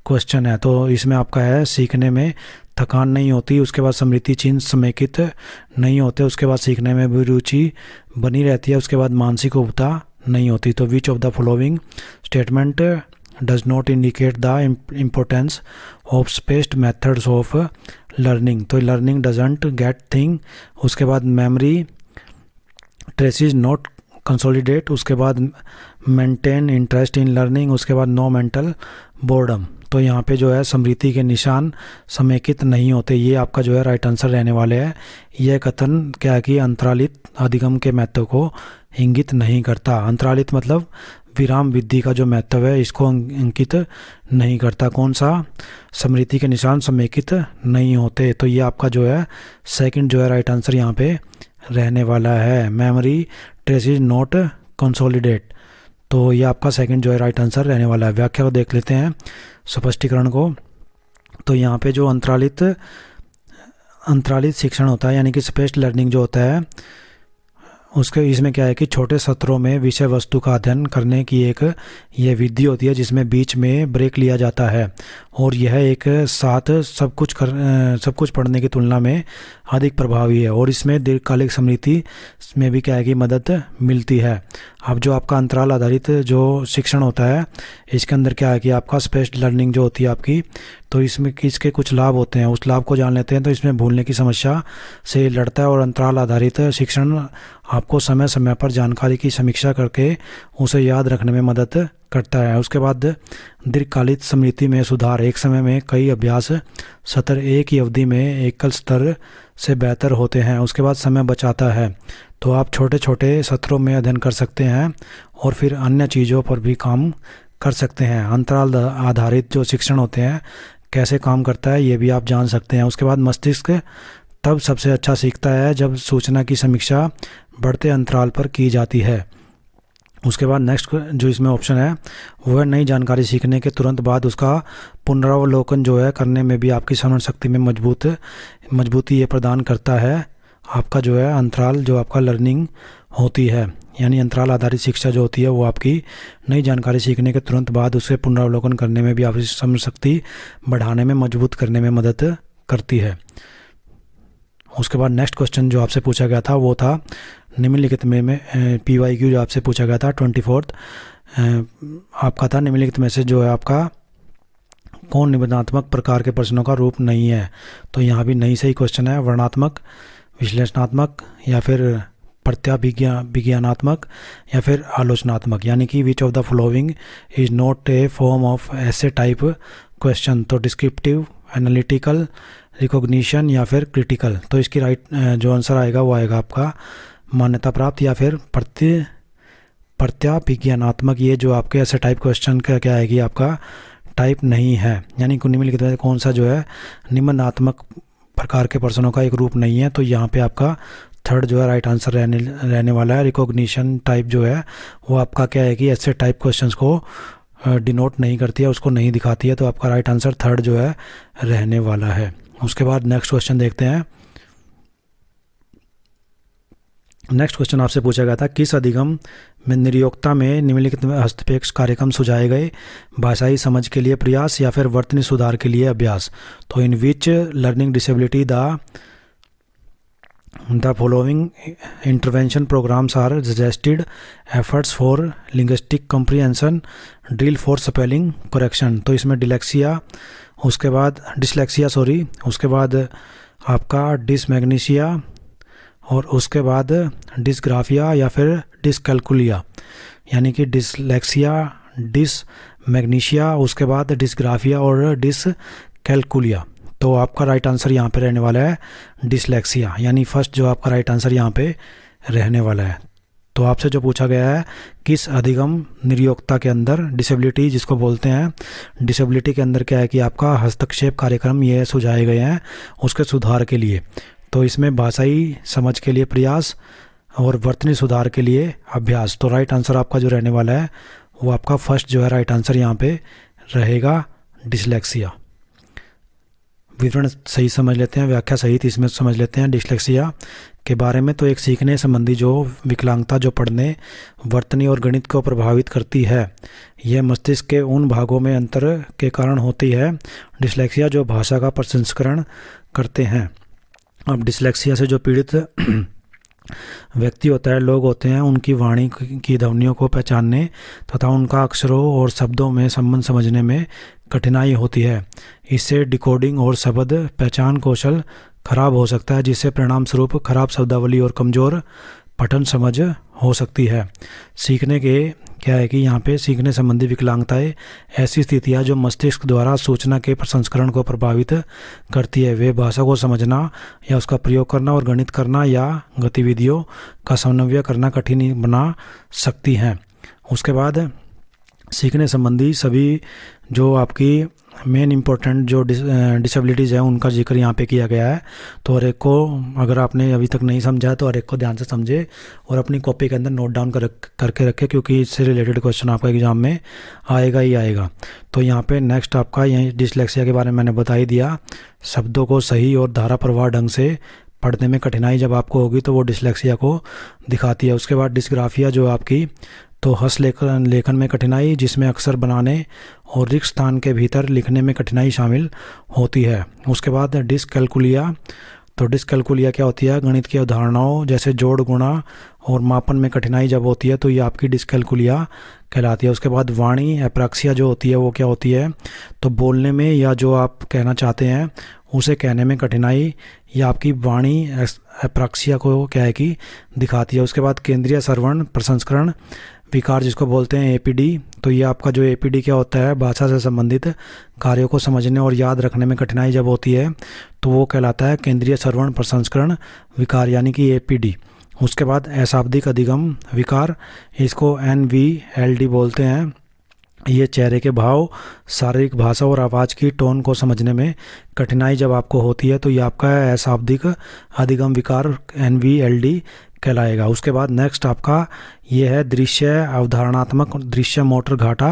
क्वेश्चन है। तो इसमें आपका है, सीखने में थकान नहीं होती, उसके बाद स्मृति चिन्ह समेकित नहीं होते, उसके बाद सीखने में भी रुचि बनी रहती है, उसके बाद मानसिक उपता नहीं होती। तो which of the following statement does not indicate the importance of spaced methods of learning? तो लर्निंग डजंट गेट थिंग, उसके बाद मेमोरी ट्रेसेस नॉट कंसोलिडेट, उसके बाद मेंटेन इंटरेस्ट इन लर्निंग, उसके बाद नो मेंटल बोर्डम। तो यहाँ पे जो है स्मृति के निशान समेकित नहीं होते। ये आपका जो है राइट आंसर रहने वाले हैं। यह कथन क्या है कि अंतरालित अधिगम के महत्व को इंगित नहीं करता। अंतरालित मतलब विराम विधि का जो महत्व है इसको अंकित नहीं करता। कौन सा? स्मृति के निशान समेकित नहीं होते। तो ये आपका जो है सेकंड जो है राइट आंसर यहाँ पे रहने वाला है, मेमोरी ट्रेसेस नॉट कंसोलिडेट। तो ये आपका सेकंड जो है राइट आंसर रहने वाला है। व्याख्या को देख लेते हैं, स्पष्टीकरण को। तो यहाँ पे जो अंतरालित शिक्षण होता है, यानी कि स्पेस्ड लर्निंग जो होता है, उसके इसमें क्या है कि छोटे सत्रों में विषय वस्तु का अध्ययन करने की ये विधि होती है जिसमें बीच में ब्रेक लिया जाता है, और यह एक साथ सब कुछ पढ़ने की तुलना में अधिक प्रभावी है, और इसमें दीर्घकालिक स्मृति में भी क्या है कि मदद मिलती है। अब जो आपका अंतराल आधारित जो शिक्षण होता है, इसके अंदर क्या है कि आपका स्पेस्ड लर्निंग जो होती है आपकी, तो इसमें इसके कुछ लाभ होते हैं, उस लाभ को जान लेते हैं। तो इसमें भूलने की समस्या से लड़ता है, और अंतराल आधारित शिक्षण आपको समय समय पर जानकारी की समीक्षा करके उसे याद रखने में मदद करता है। उसके बाद दीर्घकालिक स्मृति में सुधार, एक समय में कई अभ्यास सत्र एक ही अवधि में एकल स्तर से बेहतर होते हैं। उसके बाद समय बचाता है, तो आप छोटे छोटे सत्रों में अध्ययन कर सकते हैं और फिर अन्य चीज़ों पर भी काम कर सकते हैं। अंतराल आधारित जो शिक्षण होते हैं कैसे काम करता है ये भी आप जान सकते हैं। उसके बाद मस्तिष्क तब सबसे अच्छा सीखता है जब सूचना की समीक्षा बढ़ते अंतराल पर की जाती है। उसके बाद नेक्स्ट जो इसमें ऑप्शन है वो है, नई जानकारी सीखने के तुरंत बाद उसका पुनरावलोकन जो है करने में भी आपकी स्मरण शक्ति में मजबूती ये प्रदान करता है। आपका जो है अंतराल जो आपका लर्निंग होती है, यानी अंतराल आधारित शिक्षा जो होती है वो आपकी नई जानकारी सीखने के तुरंत बाद उसे पुनरावलोकन करने में भी आपकी स्मरण शक्ति बढ़ाने में मजबूत करने में मदद करती है। उसके बाद नेक्स्ट क्वेश्चन जो आपसे पूछा गया था वो था निम्नलिखित में PYQ जो आपसे पूछा गया था 24th आपका था, निम्नलिखित में से जो है आपका कौन निबंधात्मक प्रकार के प्रश्नों का रूप नहीं है? तो यहाँ भी नहीं सही क्वेश्चन है, वर्णनात्मक, विश्लेषणात्मक, या फिर प्रत्याभिज्ञानात्मक, या फिर आलोचनात्मक, यानी कि विच of the following is not a form of ऐसे टाइप क्वेश्चन, तो डिस्क्रिप्टिव, एनालिटिकल, रिकॉग्निशन या फिर क्रिटिकल। तो इसकी राइट जो आंसर आएगा वो आएगा आपका मान्यता प्राप्त या फिर प्रत्याभिज्ञानात्मक। ये जो आपके ऐसे टाइप क्वेश्चन का क्या आएगी आपका टाइप नहीं है, यानी निम्नलिखित में कौन सा जो है निम्नात्मक प्रकार के प्रश्नों का एक रूप नहीं है। तो यहाँ पे आपका थर्ड जो है राइट आंसर रहने वाला है। रिकॉग्निशन टाइप जो है वो आपका क्या है कि ऐसे टाइप क्वेश्चंस को डिनोट नहीं करती है, उसको नहीं दिखाती है। तो आपका राइट आंसर थर्ड जो है रहने वाला है। उसके बाद नेक्स्ट क्वेश्चन देखते हैं। नेक्स्ट क्वेश्चन आपसे पूछा गया था, किस अधिगम में निरयोक्ता में निम्नलिखित हस्तक्षेप कार्यक्रम सुझाए गए? भाषाई समझ के लिए प्रयास या फिर वर्तनी सुधार के लिए अभ्यास। तो in which learning disability the following intervention programmes are suggested, efforts for linguistic comprehension, drill for spelling correction. तो इसमें डिस्लेक्सिया, उसके बाद आपका डिसमैग्नीशिया और उसके बाद डिसग्राफिया या फिर डिसकैल्कुलिया, यानी कि डिसलेक्सिया, डिसमैग्नीशिया, उसके बाद डिसग्राफिया और डिसकैल्कुलिया। तो आपका राइट आंसर यहाँ पे रहने वाला है डिसलेक्सिया, यानी फर्स्ट जो आपका राइट आंसर यहाँ पे रहने वाला है। तो आपसे जो पूछा गया है, किस अधिगम निरयोक्ता के अंदर डिसेबिलिटी जिसको बोलते हैं, डिसेबिलिटी के अंदर क्या है कि आपका हस्तक्षेप कार्यक्रम ये सुझाए गए हैं उसके सुधार के लिए। तो इसमें भाषाई समझ के लिए प्रयास और वर्तनी सुधार के लिए अभ्यास। तो राइट आंसर आपका जो रहने वाला है वो आपका फर्स्ट जो है राइट आंसर यहाँ पे रहेगा डिसलेक्सिया। विवरण सही समझ लेते हैं, व्याख्या सहित इसमें समझ लेते हैं डिसलेक्सिया के बारे में। तो एक सीखने संबंधी जो विकलांगता जो पढ़ने, वर्तनी और गणित को प्रभावित करती है, यह मस्तिष्क के उन भागों में अंतर के कारण होती है। डिसलेक्सिया जो भाषा का प्रसंस्करण करते हैं। अब डिसलेक्सिया से जो पीड़ित व्यक्ति होता है, लोग होते हैं, उनकी वाणी की ध्वनियों को पहचानने तथा उनका अक्षरों और शब्दों में संबंध समझने में कठिनाई होती है। इससे डिकोडिंग और शब्द पहचान कौशल खराब हो सकता है, जिससे परिणाम स्वरूप खराब शब्दावली और कमज़ोर पठन समझ हो सकती है। सीखने के क्या है कि यहाँ पे सीखने संबंधी विकलांगताएं ऐसी स्थितियाँ जो मस्तिष्क द्वारा सूचना के प्रसंस्करण को प्रभावित करती है। वे भाषा को समझना या उसका प्रयोग करना और गणित करना या गतिविधियों का समन्वय करना कठिन बना सकती हैं। उसके बाद सीखने संबंधी सभी जो आपकी मेन इम्पोर्टेंट जो डिसेबिलिटीज़ हैं उनका जिक्र यहाँ पे किया गया है। तो हर एक को अगर आपने अभी तक नहीं समझा है तो हर एक को ध्यान से समझे और अपनी कॉपी के अंदर नोट डाउन करके रखे, क्योंकि इससे रिलेटेड क्वेश्चन आपका एग्जाम में आएगा ही आएगा। तो यहाँ पे नेक्स्ट आपका यही डिसलेक्सिया के बारे में मैंने बता ही दिया। शब्दों को सही और धारा प्रवाह ढंग से पढ़ने में कठिनाई जब आपको होगी तो वो डिसलेक्सिया को दिखाती है। उसके बाद डिसग्राफिया जो आपकी तो लेखन में कठिनाई, जिसमें अक्षर बनाने और रिक्त स्थान के भीतर लिखने में कठिनाई शामिल होती है। उसके बाद डिसकैल्कुलिया, तो डिसकैल्कुलिया क्या होती है, गणित की अवधारणाओं जैसे जोड़, गुणा और मापन में कठिनाई जब होती है तो ये आपकी डिसकैल्कुलिया कहलाती है। उसके बाद वाणी एप्राक्सिया जो होती है वो क्या होती है, तो बोलने में या जो आप कहना चाहते हैं उसे कहने में कठिनाई, या आपकी वाणी एप्राक्सिया को क्या है कि दिखाती है। उसके बाद केंद्रीय श्रवण प्रसंस्करण विकार जिसको बोलते हैं एपीडी, तो ये आपका जो एपीडी क्या होता है, भाषा से संबंधित कार्यों को समझने और याद रखने में कठिनाई जब होती है तो वो कहलाता है केंद्रीय श्रवण प्रसंस्करण विकार, यानी कि एपीडी। उसके बाद अशाब्दिक अधिगम विकार, इसको NVLD बोलते हैं। ये चेहरे के भाव, शारीरिक भाषा और आवाज़ की टोन को समझने में कठिनाई जब आपको होती है तो ये आपका अशाब्दिक अधिगम विकार NVLD कहलाएगा। उसके बाद नेक्स्ट आपका ये है दृश्य अवधारणात्मक दृश्य मोटर घाटा,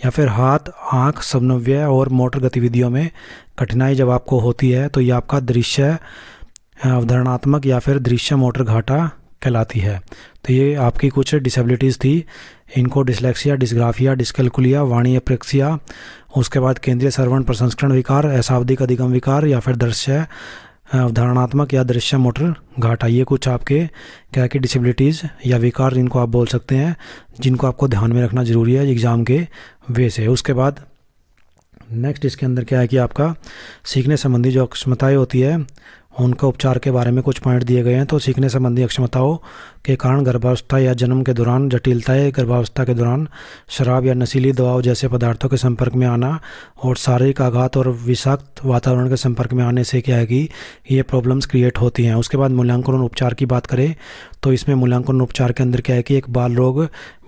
या फिर हाथ आँख समन्वय और मोटर गतिविधियों में कठिनाई जब आपको होती है तो ये आपका दृश्य अवधारणात्मक या फिर दृश्य मोटर घाटा कहलाती है। तो ये आपकी कुछ डिसेबिलिटीज़ थी, इनको डिसलेक्सिया, डिसग्राफिया, डिसकैल्कुलिया, वाणी एप्रेक्सिया, उसके बाद केंद्रीय श्रवण प्रसंस्करण विकार, अशाब्दिक अधिगम विकार या फिर दृश्य अवधारणात्मक या दृश्य मोटर घाटा, ये कुछ आपके क्या कि डिसेबिलिटीज़ या विकार इनको आप बोल सकते हैं, जिनको आपको ध्यान में रखना ज़रूरी है एग्ज़ाम के वे से। उसके बाद नेक्स्ट इसके अंदर क्या है कि आपका सीखने संबंधी जो अक्षमताएं होती है उनका उपचार के बारे में कुछ पॉइंट दिए गए हैं। तो सीखने संबंधी अक्षमताओं के कारण गर्भावस्था या जन्म के दौरान जटिलताएं, गर्भावस्था के दौरान शराब या नशीली दवाओं जैसे पदार्थों के संपर्क में आना और शारीरिक आघात और विषाक्त वातावरण के संपर्क में आने से क्या है कि ये प्रॉब्लम्स क्रिएट होती हैं। उसके बाद मूल्यांकन और उपचार की बात करें तो इसमें मूल्यांकन और उपचार के अंदर क्या है कि एक बाल रोग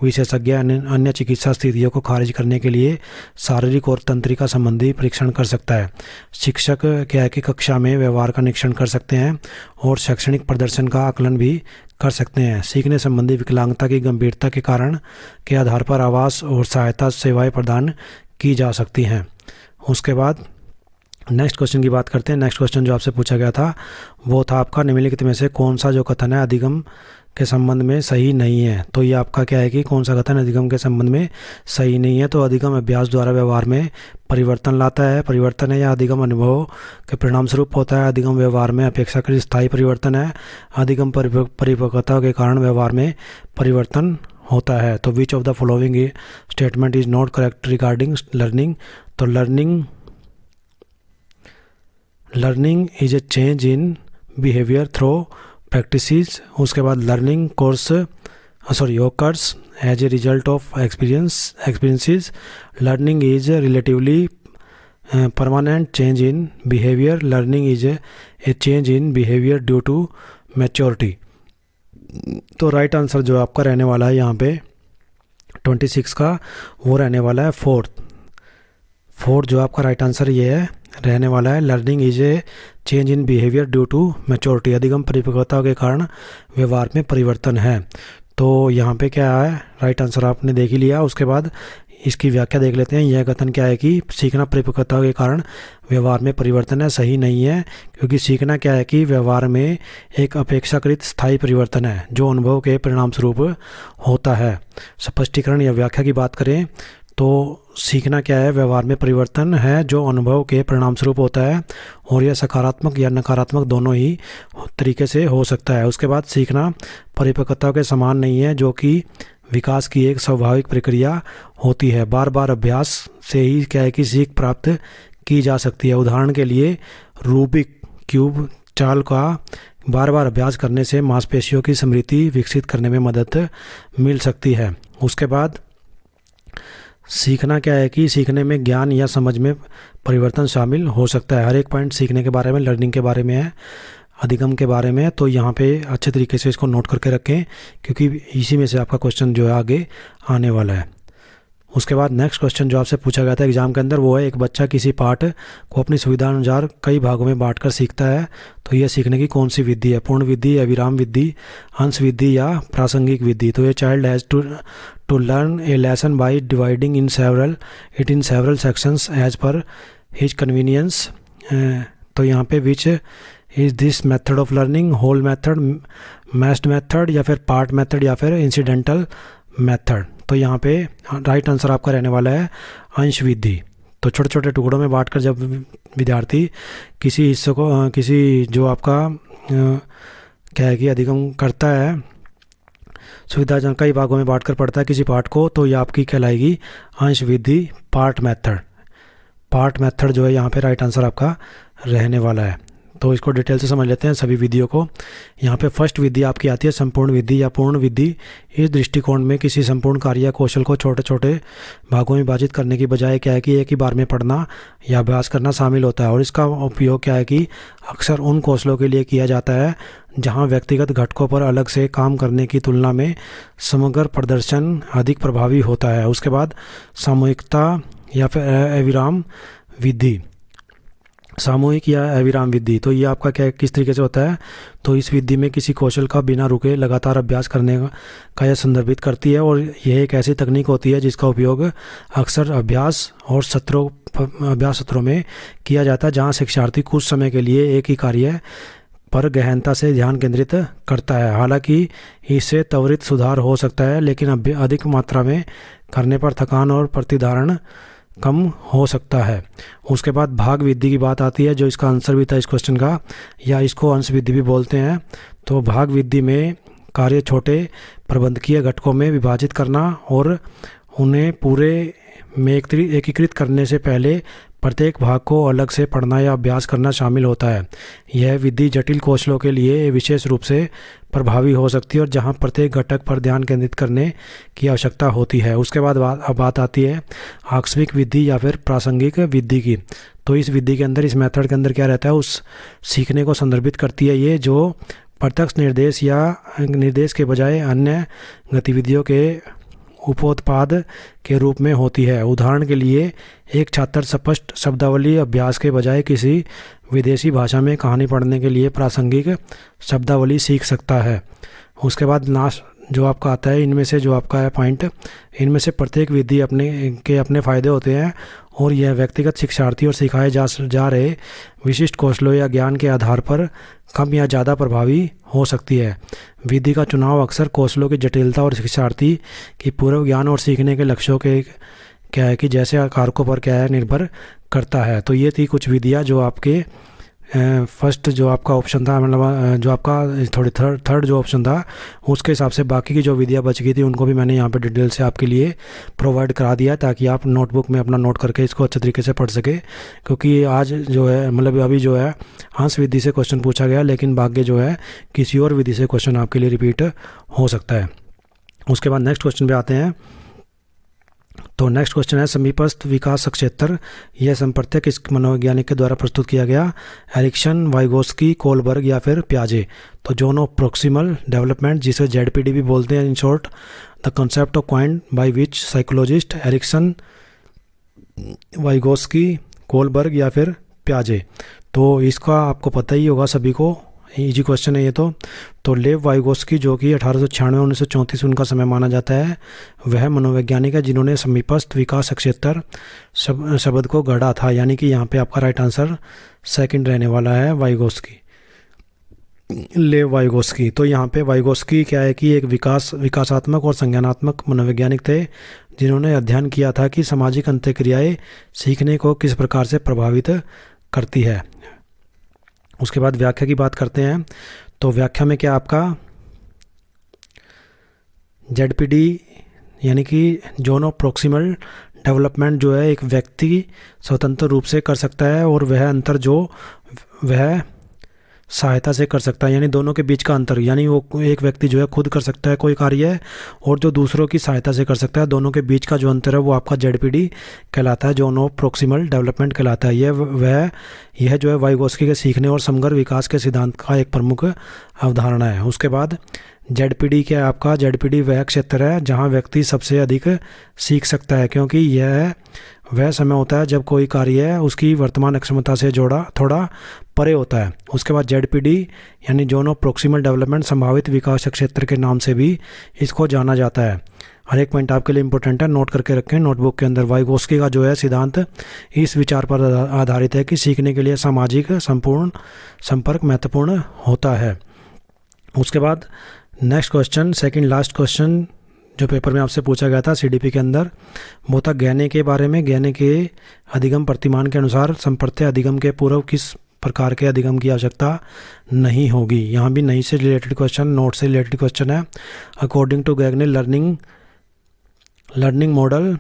विशेषज्ञ अन्य चिकित्सा स्थितियों को खारिज करने के लिए शारीरिक और तंत्रिका संबंधी परीक्षण कर सकता है। शिक्षक क्या है कि कक्षा में व्यवहार का निरीक्षण कर सकते हैं और शैक्षणिक प्रदर्शन का आकलन भी कर सकते हैं। सीखने संबंधी विकलांगता की गंभीरता के कारण के आधार पर आवास और सहायता सेवाएं प्रदान की जा सकती हैं। उसके बाद नेक्स्ट क्वेश्चन की बात करते हैं। नेक्स्ट क्वेश्चन जो आपसे पूछा गया था वो था आपका निम्नलिखित में से कौन सा जो कथन है अधिगम के संबंध में सही नहीं है। तो ये आपका क्या है कि कौन सा कथन अधिगम के संबंध में सही नहीं है। तो अधिगम अभ्यास द्वारा व्यवहार में परिवर्तन लाता है, परिवर्तन है, या अधिगम अनुभव के परिणाम स्वरूप होता है। अधिगम व्यवहार में अपेक्षाकृत स्थायी परिवर्तन है। अधिगम परिपक्वता के कारण व्यवहार में परिवर्तन होता है। तो which of the following statement is not correct regarding learning. तो learning is a change in behaviour through practices. उसके बाद learning occurs as a result of experiences. Learning is relatively permanent change in behaviour. Learning is a change in behaviour due to maturity. तो right answer जो आपका रहने वाला है यहाँ पे 26 का वो रहने वाला है फोर्थ जो आपका राइट आंसर ये है रहने वाला है। Learning is a change in behaviour due to maturity. अधिगम परिपक्वता के कारण व्यवहार में परिवर्तन है। तो यहाँ पे क्या है राइट आंसर आपने देख ही लिया। उसके बाद इसकी व्याख्या देख लेते हैं। यह कथन क्या है कि सीखना परिपक्वता के कारण व्यवहार में परिवर्तन है, सही नहीं है, क्योंकि सीखना क्या है कि व्यवहार में एक अपेक्षाकृत स्थायी परिवर्तन है जो अनुभव के परिणाम स्वरूप होता है। स्पष्टीकरण या व्याख्या की बात करें तो सीखना क्या है, व्यवहार में परिवर्तन है जो अनुभव के परिणाम स्वरूप होता है और यह सकारात्मक या नकारात्मक दोनों ही तरीके से हो सकता है। उसके बाद सीखना परिपक्वता के समान नहीं है जो कि विकास की एक स्वाभाविक प्रक्रिया होती है। बार बार अभ्यास से ही क्या है कि सीख प्राप्त की जा सकती है। उदाहरण के लिए रूबिक क्यूब चाल का बार बार अभ्यास करने से मांसपेशियों की स्मृति विकसित करने में मदद मिल सकती है। उसके बाद सीखना क्या है कि सीखने में ज्ञान या समझ में परिवर्तन शामिल हो सकता है। हर एक पॉइंट सीखने के बारे में, लर्निंग के बारे में है, अधिगम के बारे में। तो यहाँ पे अच्छे तरीके से इसको नोट करके रखें क्योंकि इसी में से आपका क्वेश्चन जो है आगे आने वाला है। उसके बाद नेक्स्ट क्वेश्चन जो आपसे पूछा गया था एग्जाम के अंदर वो है एक बच्चा किसी पाठ को अपनी सुविधा अनुसार कई भागों में बांटकर सीखता है तो यह सीखने की कौन सी विधि है, पूर्ण विधि, अविराम विधि, अंश विधि या प्रासंगिक विधि। तो ये child has to learn a lesson by dividing in several sections as per his convenience. तो यहाँ पे which is this method of learning, whole method, massed method या फिर पार्ट मेथड या फिर इंसिडेंटल मेथड। तो यहाँ पे राइट आंसर आपका रहने वाला है अंश विधि। तो छोटे छोटे टुकड़ों में बांटकर जब विद्यार्थी किसी हिस्से को किसी जो आपका क्या है कि अधिगम करता है, सुविधाजनक कई भागों में बांटकर पढ़ता है किसी पाठ को, तो ये आपकी कहलाएगी अंश विधि, पार्ट मेथड जो है यहाँ पे राइट आंसर आपका रहने वाला है। तो इसको डिटेल से समझ लेते हैं सभी विधियों को। यहाँ पे फर्स्ट विधि आपकी आती है संपूर्ण विधि या पूर्ण विधि। इस दृष्टिकोण में किसी संपूर्ण कार्य या कौशल को छोटे छोटे भागों में विभाजित करने की बजाय क्या है कि एक ही बार में पढ़ना या अभ्यास करना शामिल होता है और इसका उपयोग क्या है कि अक्सर उन कौशलों के लिए किया जाता है जहाँ व्यक्तिगत घटकों पर अलग से काम करने की तुलना में समग्र प्रदर्शन अधिक प्रभावी होता है। उसके बाद सामूहिकता या फिर अविराम विधि, सामूहिक या अविराम विधि। तो ये आपका क्या किस तरीके से होता है, तो इस विधि में किसी कौशल का बिना रुके लगातार अभ्यास करने का यह संदर्भित करती है और यह एक ऐसी तकनीक होती है जिसका उपयोग अक्सर अभ्यास सत्रों में किया जाता है जहां शिक्षार्थी कुछ समय के लिए एक ही कार्य पर गहनता से ध्यान केंद्रित करता है। हालांकि इससे त्वरित सुधार हो सकता है लेकिन अधिक मात्रा में करने पर थकान और प्रतिधारण कम हो सकता है। उसके बाद भाग विधि की बात आती है जो इसका आंसर भी था इस क्वेश्चन का, या इसको अंश विधि भी बोलते हैं। तो भाग विधि में कार्य छोटे प्रबंधकीय घटकों में विभाजित करना और उन्हें पूरे में एकीकृत करने से पहले प्रत्येक भाग को अलग से पढ़ना या अभ्यास करना शामिल होता है। यह विधि जटिल कौशलों के लिए विशेष रूप से प्रभावी हो सकती है और जहां प्रत्येक घटक पर ध्यान केंद्रित करने की आवश्यकता होती है। उसके बाद अब बात आती है आकस्मिक विधि या फिर प्रासंगिक विधि की। तो इस विधि के अंदर, इस मेथड के अंदर क्या रहता है, उस सीखने को संदर्भित करती है ये जो प्रत्यक्ष निर्देश या निर्देश के बजाय अन्य गतिविधियों के उपोत्पाद के रूप में होती है। उदाहरण के लिए एक छात्र स्पष्ट शब्दावली अभ्यास के बजाय किसी विदेशी भाषा में कहानी पढ़ने के लिए प्रासंगिक शब्दावली सीख सकता है। उसके बाद लास्ट जो आपका आता है, इनमें से जो आपका है पॉइंट, इनमें से प्रत्येक विधि अपने फ़ायदे होते हैं और यह व्यक्तिगत शिक्षार्थी और सिखाए जा रहे विशिष्ट कौशलों या ज्ञान के आधार पर कम या ज़्यादा प्रभावी हो सकती है। विधि का चुनाव अक्सर कौशलों की जटिलता और शिक्षार्थी की पूर्व ज्ञान और सीखने के लक्ष्यों के क्या है कि जैसे कारकों पर क्या है निर्भर करता है। तो ये थी कुछ विधियाँ जो आपके फर्स्ट जो आपका ऑप्शन था, मतलब जो आपका थोड़ी थर्ड जो ऑप्शन था उसके हिसाब से बाकी की जो विधियाँ बच गई थी उनको भी मैंने यहाँ पे डिटेल से आपके लिए प्रोवाइड करा दिया ताकि आप नोटबुक में अपना नोट करके इसको अच्छे तरीके से पढ़ सके। क्योंकि आज जो है मतलब अभी जो है हंस विधि से क्वेश्चन पूछा गया, लेकिन भाग्य जो है किसी और विधि से क्वेश्चन आपके लिए रिपीट हो सकता है। उसके बाद नेक्स्ट क्वेश्चन पे आते हैं। तो नेक्स्ट क्वेश्चन है समीपस्थ विकास क्षेत्र। यह संप्रत्यक किस मनोवैज्ञानिक के द्वारा प्रस्तुत किया गया? एरिक्सन, वाइगोस्की, कोलबर्ग या फिर प्याजे। तो जोन ऑफ प्रोक्सिमल डेवलपमेंट, जिसे जेडपीडी भी बोलते हैं in short, the concept of coined by which psychologist Erikson, Vygotsky, Kohlberg या फिर प्याजे। तो इसका आपको पता ही होगा सभी को, इजी क्वेश्चन है ये। तो लेव वाइगोस्की जो कि 1896-1934 उनका समय माना जाता है, वह मनोवैज्ञानिक है जिन्होंने समीपस्थ विकास क्षेत्र शब्द को गढ़ा था। यानी कि यहाँ पे आपका राइट आंसर सेकंड रहने वाला है, वाइगोस्की, लेव वाइगोस्की। तो यहाँ पे वाइगोस्की क्या है कि एक विकासात्मक और संज्ञानात्मक मनोवैज्ञानिक थे जिन्होंने अध्ययन किया था कि सामाजिक अंतःक्रियाएं सीखने को किस प्रकार से प्रभावित करती है। उसके बाद व्याख्या की बात करते हैं। तो व्याख्या में क्या आपका जेडपीडी यानी कि जोन ऑफ प्रोक्सिमल डेवलपमेंट जो है एक व्यक्ति स्वतंत्र रूप से कर सकता है और वह अंतर जो वह सहायता से कर सकता है, यानी दोनों के बीच का अंतर, यानी वो एक व्यक्ति जो है खुद कर सकता है कोई कार्य और जो दूसरों की सहायता से कर सकता है, दोनों के बीच का जो अंतर है वो आपका जेडपीडी कहलाता है, जोन ऑफ प्रोक्सिमल डेवलपमेंट कहलाता है। यह जो है वाइगोस्की के सीखने और समग्र विकास के सिद्धांत का एक प्रमुख अवधारणा है। उसके बाद जेडपीडी क्या है आपका? जेडपीडी वह क्षेत्र है जहाँ व्यक्ति सबसे अधिक सीख सकता है, क्योंकि यह वह समय होता है जब कोई कार्य है उसकी वर्तमान क्षमता से थोड़ा परे होता है। उसके बाद जेडपीडी यानी जोन ऑफ प्रोक्सिमल डेवलपमेंट संभावित विकास क्षेत्र के नाम से भी इसको जाना जाता है। हर एक पॉइंट आपके लिए इंपॉर्टेंट है, नोट करके रखें नोटबुक के अंदर। वाइगोस्की का जो है सिद्धांत इस विचार पर आधारित है कि सीखने के लिए सामाजिक संपूर्ण संपर्क महत्वपूर्ण होता है। उसके बाद next question, second last question जो पेपर में आपसे पूछा गया था सीडीपी के अंदर, वो था ज्ञाने के बारे में। ज्ञाने के अधिगम प्रतिमान के अनुसार संप्रत्यय अधिगम के पूर्व किस प्रकार के अधिगम की आवश्यकता नहीं होगी। यहाँ भी नहीं से रिलेटेड क्वेश्चन, नोट से रिलेटेड क्वेश्चन है। According to Gagne learning model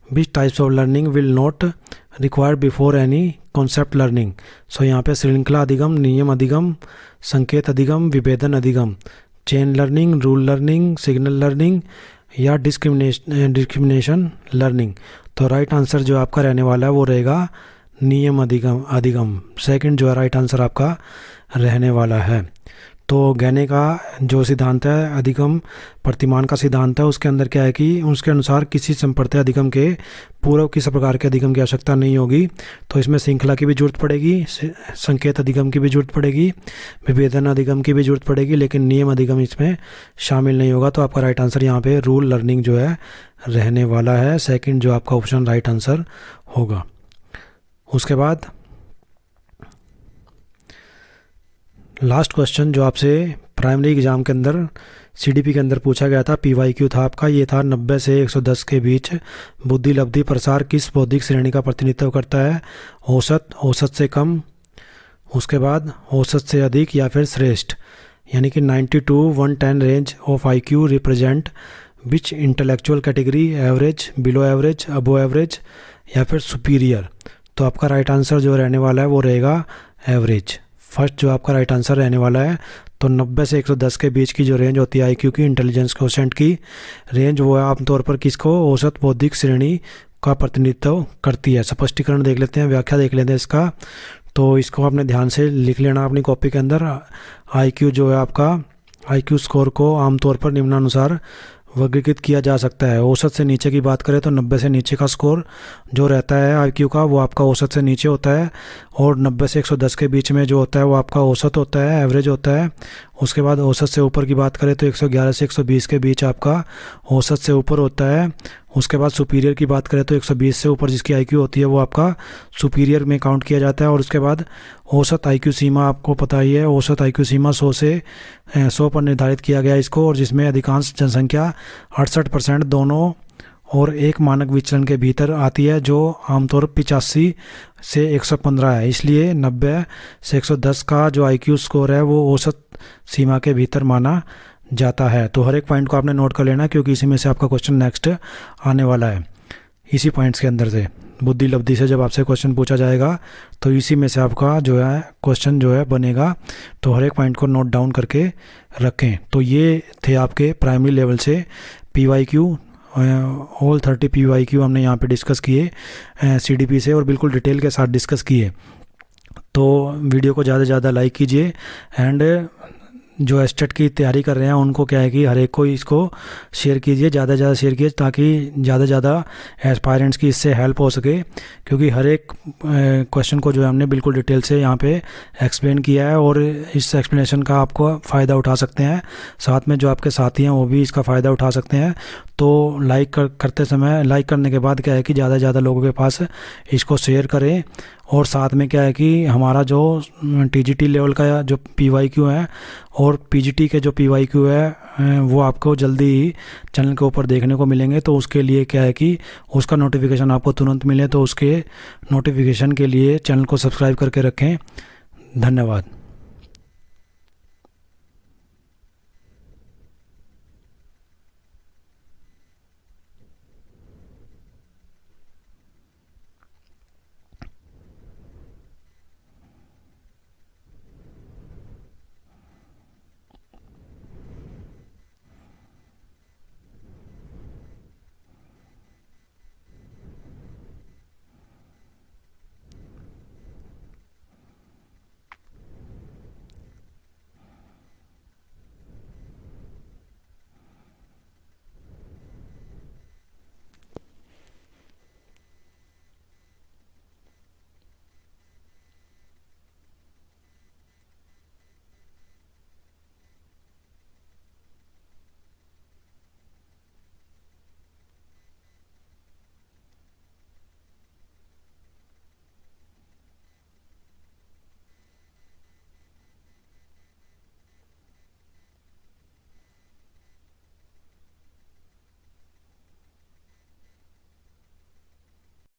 which types of learning will not required before any concept learning. So यहाँ पे श्रृंखला अधिगम, नियम अधिगम, संकेत अधिगम, विभेदन अधिगम, chain learning, rule learning, signal learning या डिस्क्रिमिनेशन लर्निंग। तो राइट आंसर जो आपका रहने वाला है वो रहेगा नियम अधिगम। सेकंड जो है राइट आंसर आपका रहने वाला है। तो गैने का जो सिद्धांत है अधिगम प्रतिमान का सिद्धांत है, उसके अंदर क्या है कि उसके अनुसार किसी संप्रत्यय अधिगम के पूर्व किसी प्रकार के अधिगम की आवश्यकता नहीं होगी। तो इसमें श्रृंखला की भी जरूरत पड़ेगी, संकेत अधिगम की भी जरूरत पड़ेगी, विभेदन अधिगम की भी जरूरत पड़ेगी, लेकिन नियम अधिगम इसमें शामिल नहीं होगा। तो आपका राइट आंसर यहाँ पे रूल लर्निंग जो है रहने वाला है। सेकंड जो आपका ऑप्शन राइट आंसर होगा। उसके बाद लास्ट क्वेश्चन जो आपसे प्राइमरी एग्जाम के अंदर सीडीपी के अंदर पूछा गया था, पीवाईक्यू था आपका, ये था 90 से 110 के बीच बुद्धि लब्धि प्रसार किस बौद्धिक श्रेणी का प्रतिनिधित्व करता है? औसत, औसत से कम, उसके बाद औसत से अधिक या फिर श्रेष्ठ। यानी कि 90 to 110 range of IQ represent which intellectual category, average, below average, above average या फिर सुपीरियर। तो आपका राइट आंसर जो रहने वाला है वो रहेगा एवरेज। फर्स्ट जो आपका राइट आंसर रहने वाला है। तो 90 से 110 के बीच की जो रेंज होती है आईक्यू की, इंटेलिजेंस कोशेंट की रेंज, वो है आमतौर पर किसको, औसत बौद्धिक श्रेणी का प्रतिनिधित्व करती है। स्पष्टीकरण देख लेते हैं, व्याख्या देख लेते हैं इसका। तो इसको आपने ध्यान से लिख लेना अपनी कॉपी के अंदर। आईक्यू जो है आपका, आईक्यू स्कोर को आमतौर पर निम्नानुसार वर्गीकृत किया जा सकता है। औसत से नीचे की बात करें तो 90 से नीचे का स्कोर जो रहता है आईक्यू का, वो आपका औसत से नीचे होता है। और 90 से 110 के बीच में जो होता है वो आपका औसत होता है, एवरेज होता है। उसके बाद औसत से ऊपर की बात करें तो 111 से 120 के बीच आपका औसत से ऊपर होता है। उसके बाद सुपीरियर की बात करें तो 120 से ऊपर जिसकी आईक्यू होती है वो आपका सुपीरियर में काउंट किया जाता है। और उसके बाद औसत आईक्यू सीमा आपको पता ही है, औसत आईक्यू सीमा 100 पर निर्धारित किया गया इसको, और जिसमें अधिकांश जनसंख्या 68% दोनों और एक मानक विचलन के भीतर आती है, जो आमतौर 85 से 115 है। इसलिए 90 से 110 का जो आईक्यू स्कोर है वो औसत सीमा के भीतर माना जाता है। तो हर एक पॉइंट को आपने नोट कर लेना, क्योंकि इसी में से आपका क्वेश्चन नेक्स्ट आने वाला है। इसी पॉइंट्स के अंदर से बुद्धि लब्धि से जब आपसे क्वेश्चन पूछा जाएगा तो इसी में से आपका जो है क्वेश्चन जो है बनेगा। तो हर एक पॉइंट को नोट डाउन करके रखें। तो ये थे आपके प्राइमरी लेवल से PYQ, ऑल 30 PYQ हमने यहाँ पे डिस्कस किए CDP से, और बिल्कुल डिटेल के साथ डिस्कस किए। तो वीडियो को ज़्यादा से ज़्यादा लाइक कीजिए, एंड जो एस्टेट की तैयारी कर रहे हैं उनको क्या है कि हर एक को इसको शेयर कीजिए, ज़्यादा से ज़्यादा शेयर कीजिए, ताकि ज़्यादा से ज़्यादा एस्पायरेंट्स की इससे हेल्प हो सके। क्योंकि हर एक क्वेश्चन को जो है हमने बिल्कुल डिटेल से यहाँ पे एक्सप्लेन किया है, और इस एक्सप्लेनेशन का आपको फ़ायदा उठा सकते हैं। साथ में जो आपके साथी हैं वो भी इसका फ़ायदा उठा सकते हैं। तो लाइक करते समय, लाइक करने के बाद क्या है कि ज़्यादा से ज़्यादा लोगों के पास इसको शेयर करें। और साथ में क्या है कि हमारा जो TGT लेवल का जो PYQ है और PGT के जो PYQ है वो आपको जल्दी ही चैनल के ऊपर देखने को मिलेंगे। तो उसके लिए क्या है कि उसका नोटिफिकेशन आपको तुरंत मिले, तो उसके नोटिफिकेशन के लिए चैनल को सब्सक्राइब करके रखें। धन्यवाद।